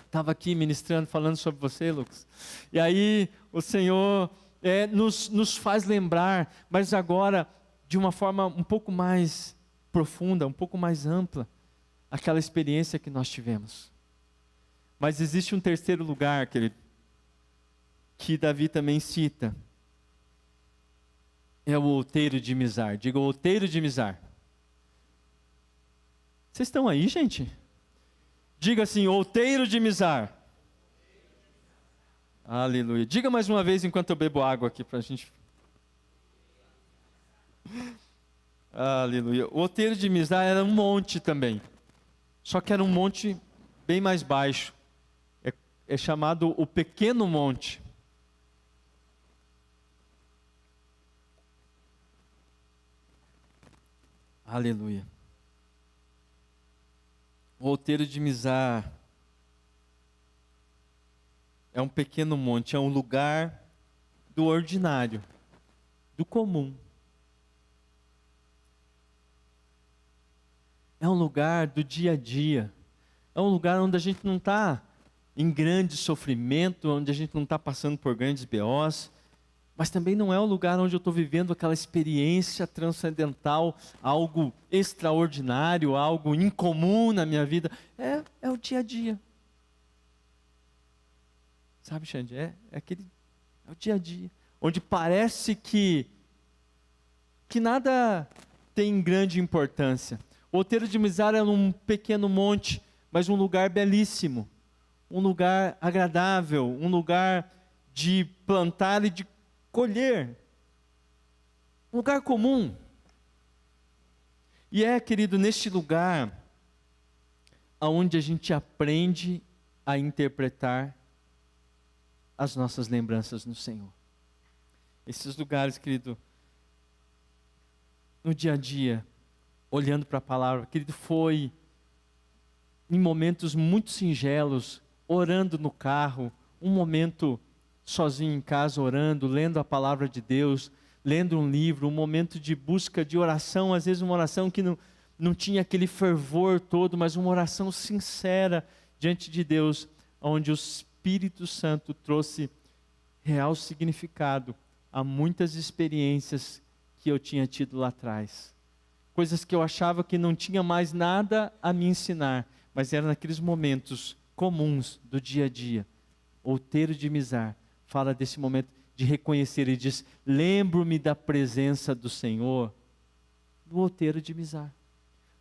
Estava aqui ministrando, falando sobre você, Lucas. E aí o Senhor nos faz lembrar, mas agora de uma forma um pouco mais profunda, um pouco mais ampla, aquela experiência que nós tivemos. Mas existe um terceiro lugar, querido, que Davi também cita. É o outeiro de Mizar. Diga, o outeiro de Mizar. Vocês estão aí, gente? Diga assim, outeiro de Mizar. Aleluia. Diga mais uma vez enquanto eu bebo água aqui para a gente... Aleluia. O outeiro de Mizar era um monte também, só que era um monte bem mais baixo, é chamado o Pequeno Monte. Aleluia. O outeiro de Mizar é um pequeno monte, é um lugar do ordinário, do comum. É um lugar do dia a dia. É um lugar onde a gente não está em grande sofrimento, onde a gente não está passando por grandes BOs, mas também não é um lugar onde eu estou vivendo aquela experiência transcendental, algo extraordinário, algo incomum na minha vida. É o dia a dia. Sabe, Xande, é o dia a dia, onde parece que nada tem grande importância. O Outeiro de Mizar é um pequeno monte, mas um lugar belíssimo, um lugar agradável, um lugar de plantar e de colher, um lugar comum. E querido, neste lugar, aonde a gente aprende a interpretar as nossas lembranças no Senhor. Esses lugares, querido, no dia a dia, olhando para a palavra, querido, foi em momentos muito singelos, orando no carro, um momento sozinho em casa, orando, lendo a palavra de Deus, lendo um livro, um momento de busca de oração, às vezes uma oração que não tinha aquele fervor todo, mas uma oração sincera diante de Deus, onde o Espírito Santo trouxe real significado a muitas experiências que eu tinha tido lá atrás. Coisas que eu achava que não tinha mais nada a me ensinar, mas eram naqueles momentos comuns do dia a dia. Outeiro de Mizar fala desse momento de reconhecer, ele diz: lembro-me da presença do Senhor no Outeiro de Mizar.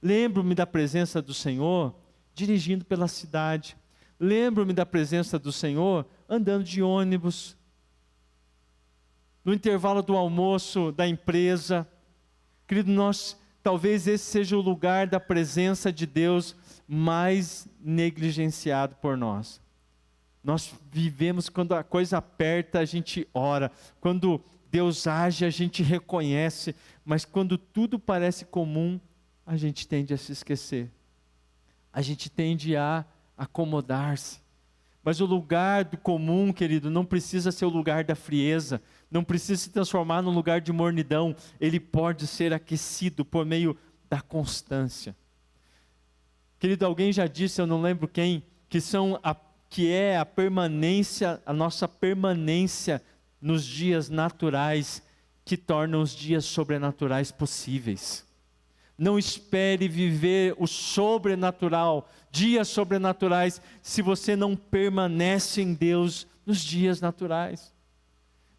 Lembro-me da presença do Senhor dirigindo pela cidade. Lembro-me da presença do Senhor andando de ônibus, no intervalo do almoço da empresa. Querido, talvez esse seja o lugar da presença de Deus mais negligenciado por nós. Nós vivemos quando a coisa aperta, a gente ora. Quando Deus age, a gente reconhece. Mas quando tudo parece comum, a gente tende a se esquecer. A gente tende a acomodar-se. Mas o lugar do comum, querido, não precisa ser o lugar da frieza, não precisa se transformar num lugar de mornidão. Ele pode ser aquecido por meio da constância. Querido, alguém já disse, eu não lembro quem, que é a permanência, a nossa permanência nos dias naturais que tornam os dias sobrenaturais possíveis. Não espere viver o sobrenatural, dias sobrenaturais, se você não permanece em Deus nos dias naturais.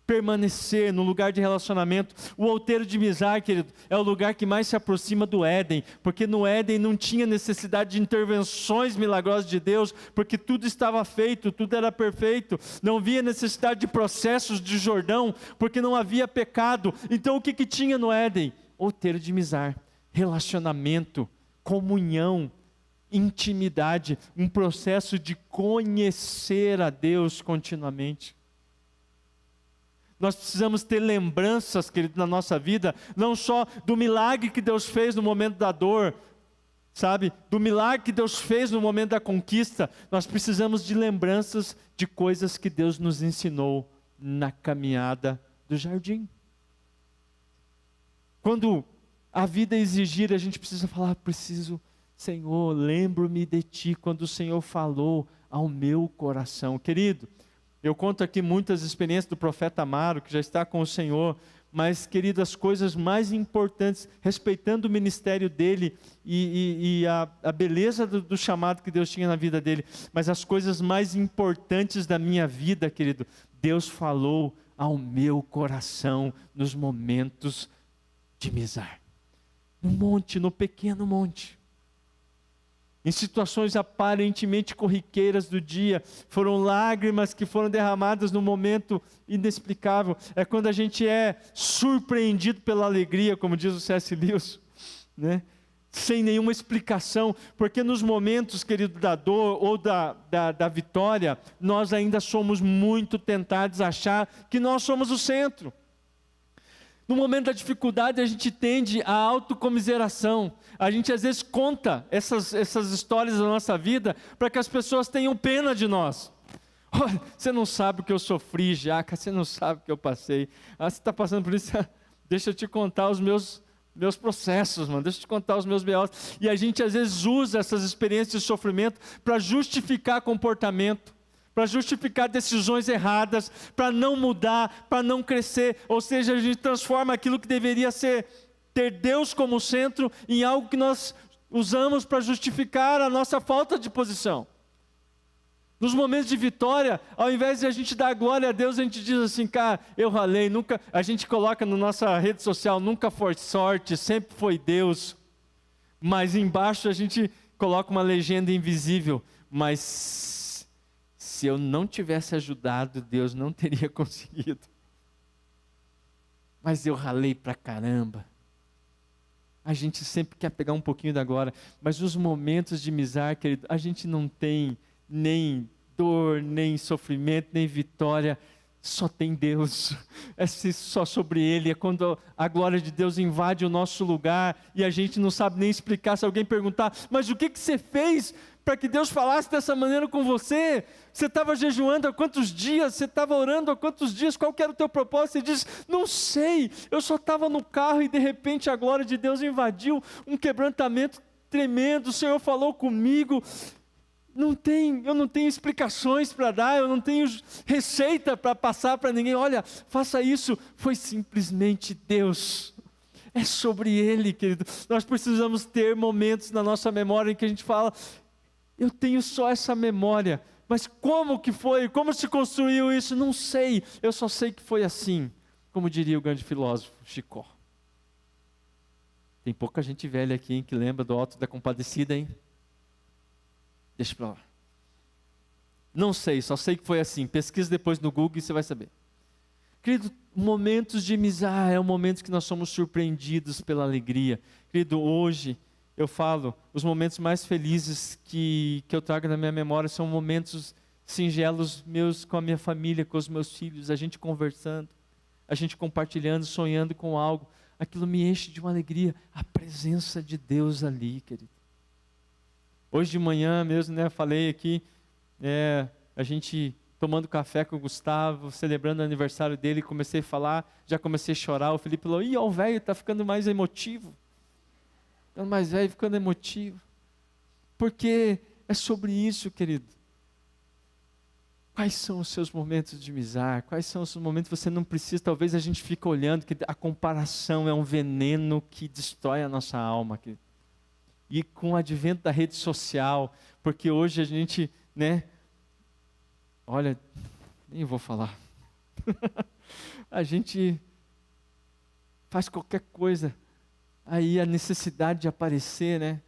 Permanecer no lugar de relacionamento. O Outeiro de Mizar, querido, é o lugar que mais se aproxima do Éden, porque no Éden não tinha necessidade de intervenções milagrosas de Deus, porque tudo estava feito, tudo era perfeito. Não havia necessidade de processos de Jordão, porque não havia pecado. Então o que tinha no Éden? Outeiro de Mizar. Relacionamento, comunhão, intimidade, um processo de conhecer a Deus continuamente. Nós precisamos ter lembranças, querido, na nossa vida, não só do milagre que Deus fez no momento da dor, sabe? Do milagre que Deus fez no momento da conquista. Nós precisamos de lembranças de coisas que Deus nos ensinou na caminhada do jardim. Quando a vida exigir, a gente precisa falar: preciso, Senhor, lembro-me de Ti, quando o Senhor falou ao meu coração. Querido, eu conto aqui muitas experiências do profeta Amaro, que já está com o Senhor, mas, querido, as coisas mais importantes, respeitando o ministério dele e a beleza do chamado que Deus tinha na vida dele, mas as coisas mais importantes da minha vida, querido, Deus falou ao meu coração nos momentos de Mizar. No monte, no pequeno monte. Em situações aparentemente corriqueiras do dia, foram lágrimas que foram derramadas num momento inexplicável. É quando a gente é surpreendido pela alegria, como diz o C.S. Lewis, né? Sem nenhuma explicação, porque nos momentos, querido, da dor ou da vitória, nós ainda somos muito tentados a achar que nós somos o centro. No momento da dificuldade, a gente tende à autocomiseração. A gente às vezes conta essas histórias da nossa vida para que as pessoas tenham pena de nós. Olha, você não sabe o que eu sofri, Jaca, você não sabe o que eu passei. Você está passando por isso, deixa eu te contar os meus processos, mano. Deixa eu te contar os meus B.O.s. E a gente às vezes usa essas experiências de sofrimento para justificar comportamento, para justificar decisões erradas, para não mudar, para não crescer. Ou seja, a gente transforma aquilo que deveria ter Deus como centro em algo que nós usamos para justificar a nossa falta de posição. Nos momentos de vitória, ao invés de a gente dar glória a Deus, a gente diz assim, cara, eu ralei, nunca, a gente coloca na nossa rede social, nunca foi sorte, sempre foi Deus. Mas embaixo a gente coloca uma legenda invisível, mas se eu não tivesse ajudado, Deus não teria conseguido. Mas eu ralei pra caramba. A gente sempre quer pegar um pouquinho da glória, mas nos momentos de miséria, querido, a gente não tem nem dor, nem sofrimento, nem vitória, só tem Deus, é só sobre Ele. É quando a glória de Deus invade o nosso lugar e a gente não sabe nem explicar. Se alguém perguntar, mas o que você fez para que Deus falasse dessa maneira com você? Você estava jejuando há quantos dias? Você estava orando há quantos dias? Qual que era o teu propósito? Você diz, não sei, eu só estava no carro e de repente a glória de Deus invadiu, um quebrantamento tremendo, o Senhor falou comigo. Eu não tenho explicações para dar, eu não tenho receita para passar para ninguém. Olha, faça isso. Foi simplesmente Deus. É sobre Ele, querido. Nós precisamos ter momentos na nossa memória em que a gente fala, eu tenho só essa memória, mas como que foi? Como se construiu isso? Não sei, eu só sei que foi assim, como diria o grande filósofo Chicó. Tem pouca gente velha aqui, hein, que lembra do Alto da Compadecida, hein? Deixa pra lá. Não sei, só sei que foi assim. Pesquisa depois no Google e você vai saber. Querido, momentos de miséria é um momento que nós somos surpreendidos pela alegria. Querido, hoje eu falo, os momentos mais felizes que eu trago na minha memória são momentos singelos meus com a minha família, com os meus filhos, a gente conversando, a gente compartilhando, sonhando com algo. Aquilo me enche de uma alegria, a presença de Deus ali, querido. Hoje de manhã mesmo, falei aqui, a gente tomando café com o Gustavo, celebrando o aniversário dele, comecei a falar, já comecei a chorar, o Felipe falou, ó, o velho está ficando mais emotivo. Ficando mais velho, ficando emotivo. Porque é sobre isso, querido. Quais são os seus momentos de miséria? Quais são os seus momentos que você não precisa? Talvez a gente fique olhando, que a comparação é um veneno que destrói a nossa alma, querido. E com o advento da rede social, porque hoje a gente, olha, nem vou falar. A gente faz qualquer coisa, aí a necessidade de aparecer,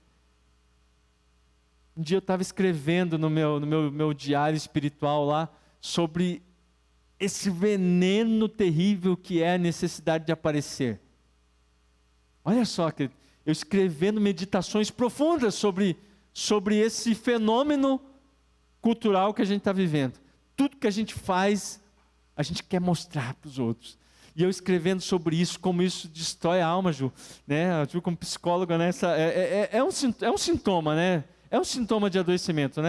Um dia eu estava escrevendo no meu diário espiritual lá, sobre esse veneno terrível que é a necessidade de aparecer. Olha só, querido. Eu escrevendo meditações profundas sobre esse fenômeno cultural que a gente está vivendo. Tudo que a gente faz, a gente quer mostrar para os outros. E eu escrevendo sobre isso, como isso destrói a alma, Ju. A Ju como psicóloga, é um sintoma, É um sintoma de adoecimento,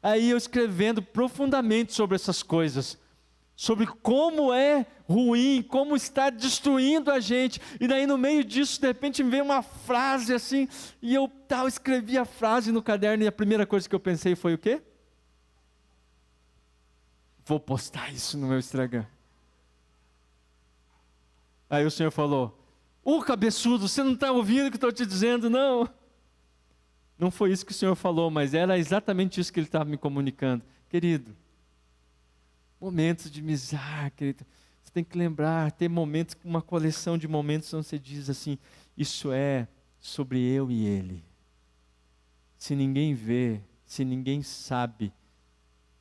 Aí eu escrevendo profundamente sobre essas coisas. Sobre como é ruim, como está destruindo a gente. E daí no meio disso, de repente me veio uma frase assim, e eu escrevi a frase no caderno, e a primeira coisa que eu pensei foi o quê? Vou postar isso no meu Instagram. Aí o Senhor falou, cabeçudo, você não está ouvindo o que eu estou te dizendo, não. Não foi isso que o Senhor falou, mas era exatamente isso que Ele estava me comunicando. Querido, momentos de miséria, querido. Você tem que lembrar, ter momentos, uma coleção de momentos onde você diz assim, isso é sobre eu e Ele. Se ninguém vê, se ninguém sabe,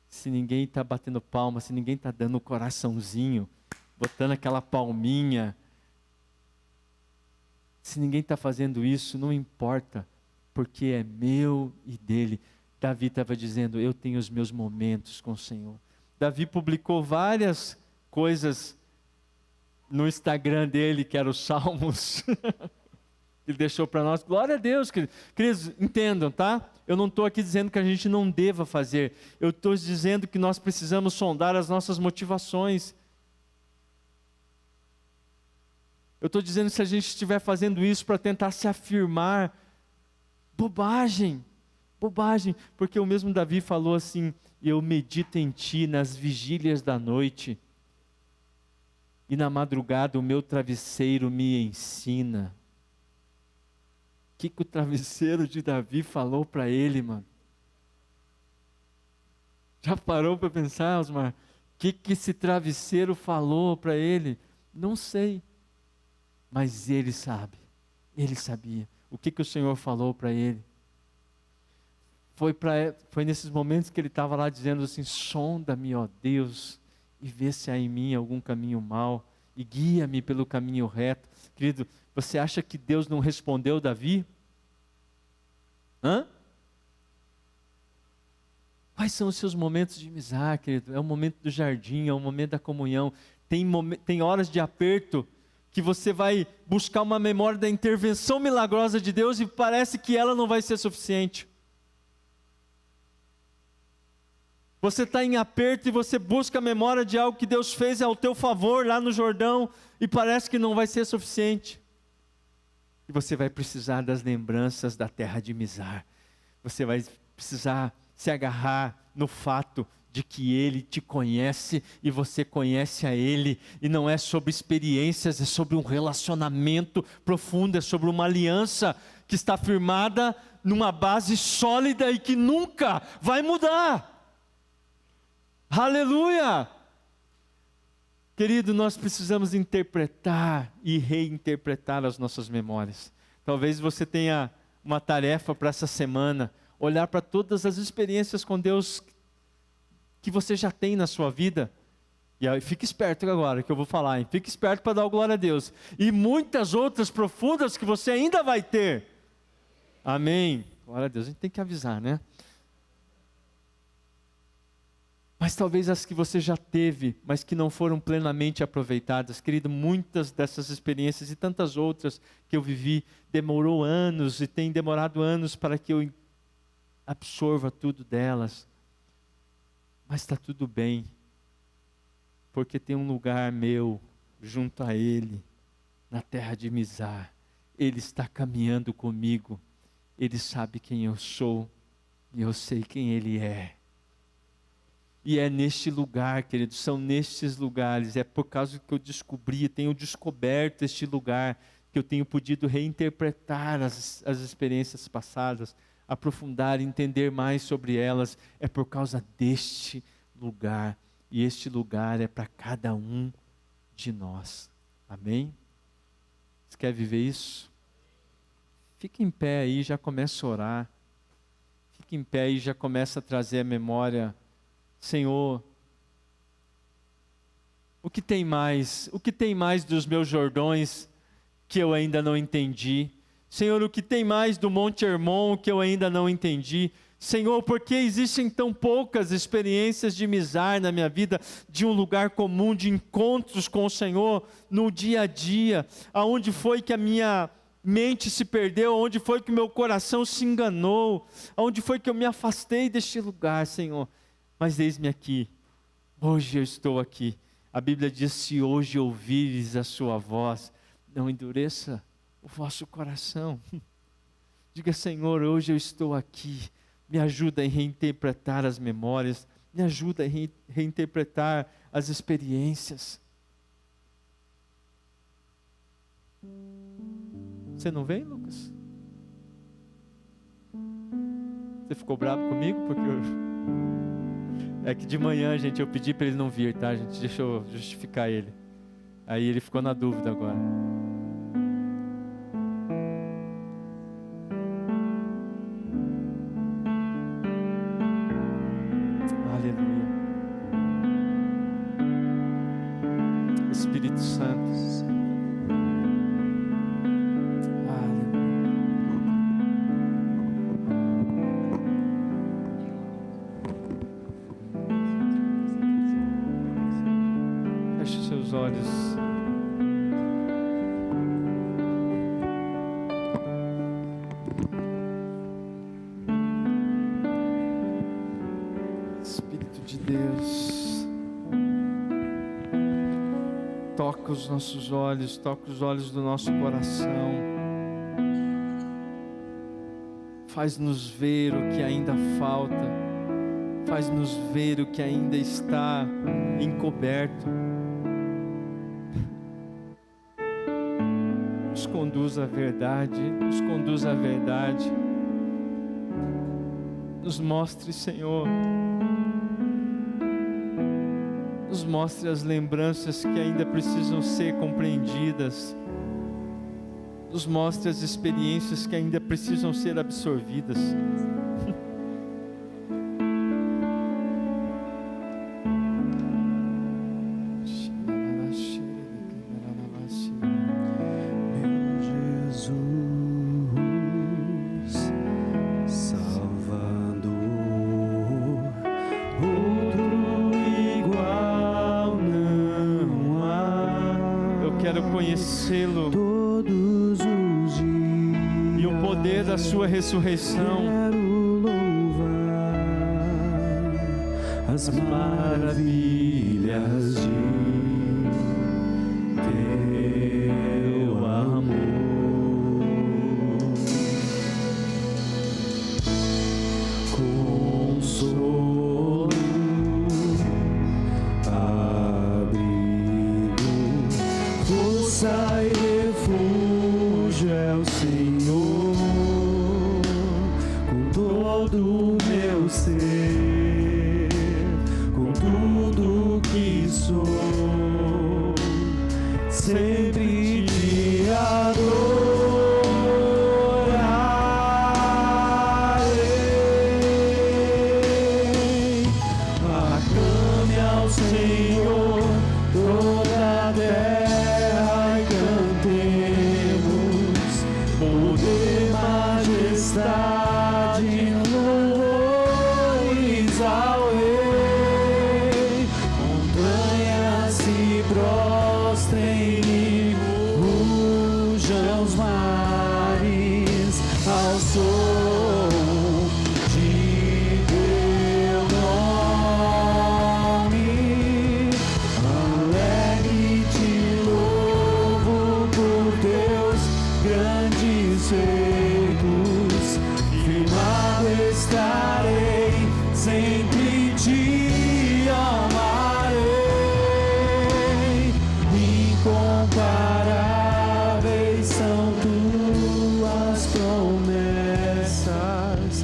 se ninguém está batendo palma, se ninguém está dando o coraçãozinho, botando aquela palminha, se ninguém está fazendo isso, não importa, porque é meu e dele. Davi estava dizendo, eu tenho os meus momentos com o Senhor. Davi publicou várias coisas no Instagram dele, que eram os Salmos. Ele deixou para nós. Glória a Deus, queridos, entendam, tá? Eu não estou aqui dizendo que a gente não deva fazer. Eu estou dizendo que nós precisamos sondar as nossas motivações. Eu estou dizendo que se a gente estiver fazendo isso para tentar se afirmar, bobagem, porque o mesmo Davi falou assim, eu medito em ti nas vigílias da noite, e na madrugada o meu travesseiro me ensina. O que o travesseiro de Davi falou para ele, mano? Já parou para pensar, Osmar? O que esse travesseiro falou para ele? Não sei. Mas ele sabe. Ele sabia. O que o Senhor falou para ele? Foi nesses momentos que ele estava lá dizendo assim: sonda-me, ó Deus, e vê se há em mim algum caminho mau, e guia-me pelo caminho reto. Querido, você acha que Deus não respondeu Davi? Hã? Quais são os seus momentos de amizade, querido? É o momento do jardim, é o momento da comunhão. Tem horas de aperto que você vai buscar uma memória da intervenção milagrosa de Deus e parece que ela não vai ser suficiente. Você está em aperto e você busca a memória de algo que Deus fez ao teu favor lá no Jordão e parece que não vai ser suficiente. E você vai precisar das lembranças da terra de Mizar. Você vai precisar se agarrar no fato de que Ele te conhece e você conhece a Ele, e não é sobre experiências, é sobre um relacionamento profundo, é sobre uma aliança que está firmada numa base sólida e que nunca vai mudar. Aleluia! Querido, nós precisamos interpretar e reinterpretar as nossas memórias. Talvez você tenha uma tarefa para essa semana, olhar para todas as experiências com Deus que você já tem na sua vida. E aí, fique esperto agora que eu vou falar, hein? Fique esperto para dar glória a Deus. E muitas outras profundas que você ainda vai ter. Amém. Glória a Deus, a gente tem que avisar, né? Mas talvez as que você já teve, mas que não foram plenamente aproveitadas. Querido, muitas dessas experiências e tantas outras que eu vivi, demorou anos e tem demorado anos para que eu absorva tudo delas. Mas está tudo bem, porque tem um lugar meu junto a Ele, na terra de Mizar. Ele está caminhando comigo, Ele sabe quem eu sou e eu sei quem Ele é. E é neste lugar, queridos, são nestes lugares, é por causa que eu descobri, tenho descoberto este lugar, que eu tenho podido reinterpretar as experiências passadas, aprofundar, entender mais sobre elas, é por causa deste lugar, e este lugar é para cada um de nós, amém? Você quer viver isso? Fique em pé aí, já começa a orar, fique em pé e já começa a trazer a memória. Senhor, o que tem mais? O que tem mais dos meus Jordões que eu ainda não entendi? Senhor, o que tem mais do Monte Hermon que eu ainda não entendi? Senhor, por que existem tão poucas experiências de Mizar na minha vida, de um lugar comum, de encontros com o Senhor no dia a dia? Aonde foi que a minha mente se perdeu? Aonde foi que o meu coração se enganou? Aonde foi que eu me afastei deste lugar, Senhor? Mas eis-me aqui, hoje eu estou aqui. A Bíblia diz: se hoje ouvires a sua voz, não endureça o vosso coração. Diga: Senhor, hoje eu estou aqui, me ajuda a reinterpretar as memórias, me ajuda a reinterpretar as experiências. Você não vem, Lucas? Você ficou bravo comigo porque é que de manhã, gente, eu pedi para ele não vir, tá, gente? Deixa eu justificar ele. Aí ele ficou na dúvida agora. Aleluia. Espírito Santo. Olhos. Espírito de Deus, toca os nossos olhos, toca os olhos do nosso coração, faz-nos ver o que ainda falta, faz-nos ver o que ainda está encoberto. Nos conduz à verdade, nos conduz à verdade. Nos mostre, Senhor, Nos mostre as lembranças que ainda precisam ser compreendidas. Nos mostre as experiências que ainda precisam ser absorvidas. Conhecê-lo todos os dias e o poder da sua ressurreição. Quero louvar as maravilhas de teu amor. Consolo, força e refúgio é o Senhor, com todo o meu ser, com tudo que sou, sempre te adorarei. Aclame ao Senhor toda a terra, majestade, louvores ao Rei. Montanhas se prostrem e rujam os mares ao som de teu nome. Alegre te louvo por teus grandes feitos. Firmado estarei, sempre te amarei. Incomparáveis são tuas promessas a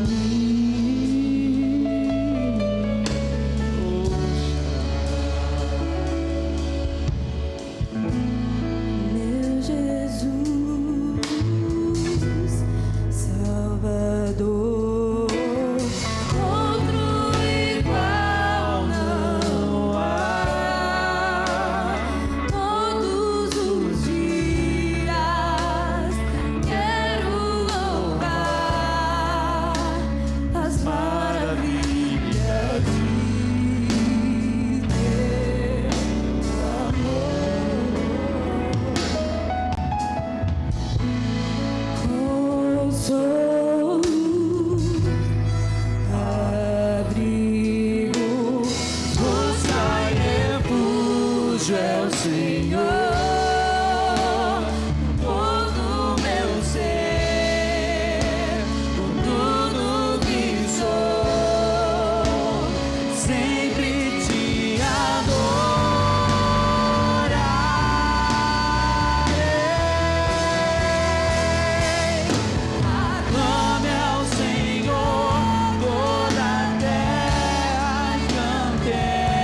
mim. Meu Jesus, Salvador, outro igual não há. Todos os dias quero louvar as maravilhas de teu amor. Consolo, abrigo, força e refúgio é o Senhor, todo o meu ser, com tudo que sou, sempre te adorarei. Aclame ao Senhor toda a terra e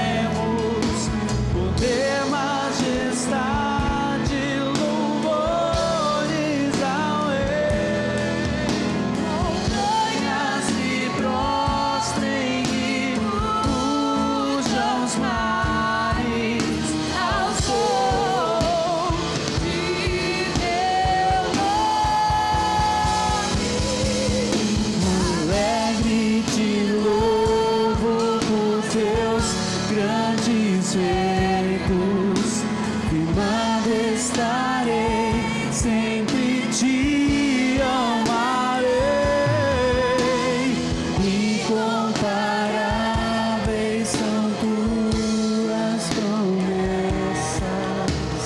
cantemos, poder, majestade, louvores ao Rei. Montanhas se prostrem e rujam os mares ao som de teu nome. Alegre te louvo por teus grandes feitos. Firmado estarei, sempre te amarei. Incomparáveis são tuas promessas.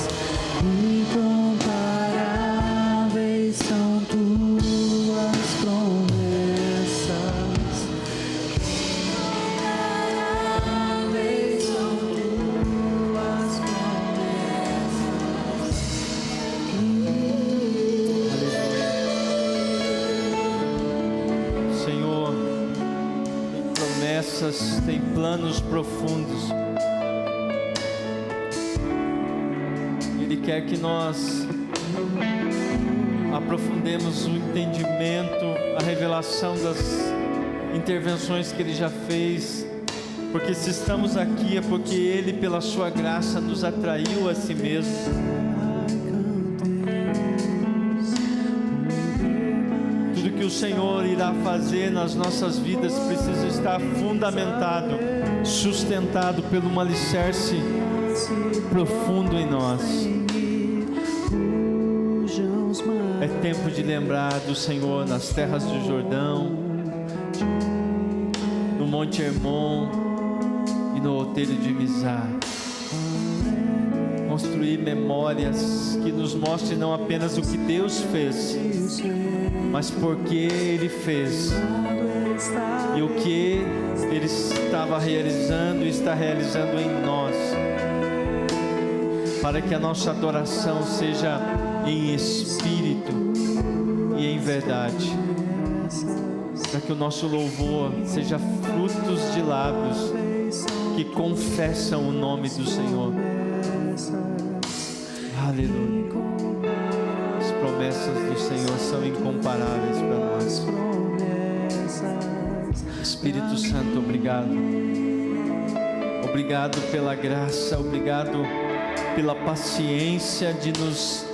Incomparáveis são tuas promessas. Incomparáveis são tuas promessas. Senhor, tem promessas, tem planos profundos. quer que nós aprofundemos o entendimento, a revelação das intervenções que Ele já fez, porque se estamos aqui é porque Ele, pela sua graça, nos atraiu a si mesmo. Tudo que o Senhor irá fazer nas nossas vidas precisa estar fundamentado, sustentado pelo um alicerce profundo em nós. É tempo de lembrar do Senhor nas terras do Jordão, no Monte Hermon e no outeiro de Mizar. Construir memórias que nos mostrem não apenas o que Deus fez, mas porque Ele fez e o que Ele estava realizando e está realizando em nós, para que a nossa adoração seja em espírito e em verdade, para que o nosso louvor seja frutos de lábios que confessam o nome do Senhor. Aleluia. As promessas do Senhor são incomparáveis para nós. Espírito Santo, obrigado. Obrigado pela graça, obrigado pela paciência de nos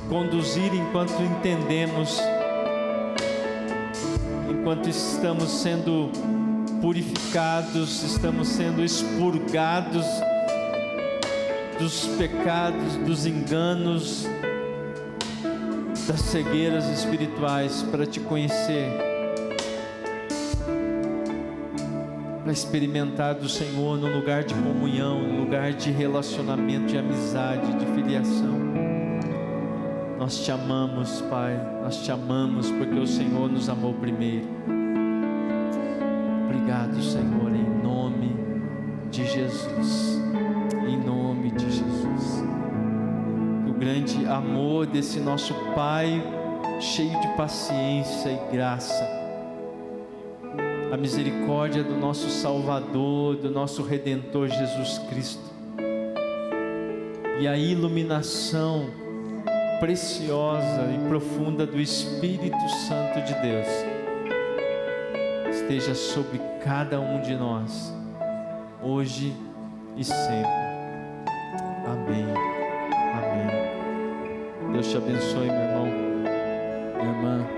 conduzir enquanto entendemos, enquanto estamos sendo purificados, estamos sendo expurgados dos pecados, dos enganos, das cegueiras espirituais, para te conhecer, para experimentar do Senhor no lugar de comunhão, no lugar de relacionamento, de amizade, de filiação. Nós te amamos, Pai, nós te amamos porque o Senhor nos amou primeiro. Obrigado, Senhor, em nome de Jesus, em nome de Jesus. Que o grande amor desse nosso Pai, cheio de paciência e graça, a misericórdia do nosso Salvador, do nosso Redentor Jesus Cristo, e a iluminação preciosa e profunda do Espírito Santo de Deus esteja sobre cada um de nós, hoje e sempre. Amém. Amém. Deus te abençoe, meu irmão, minha irmã.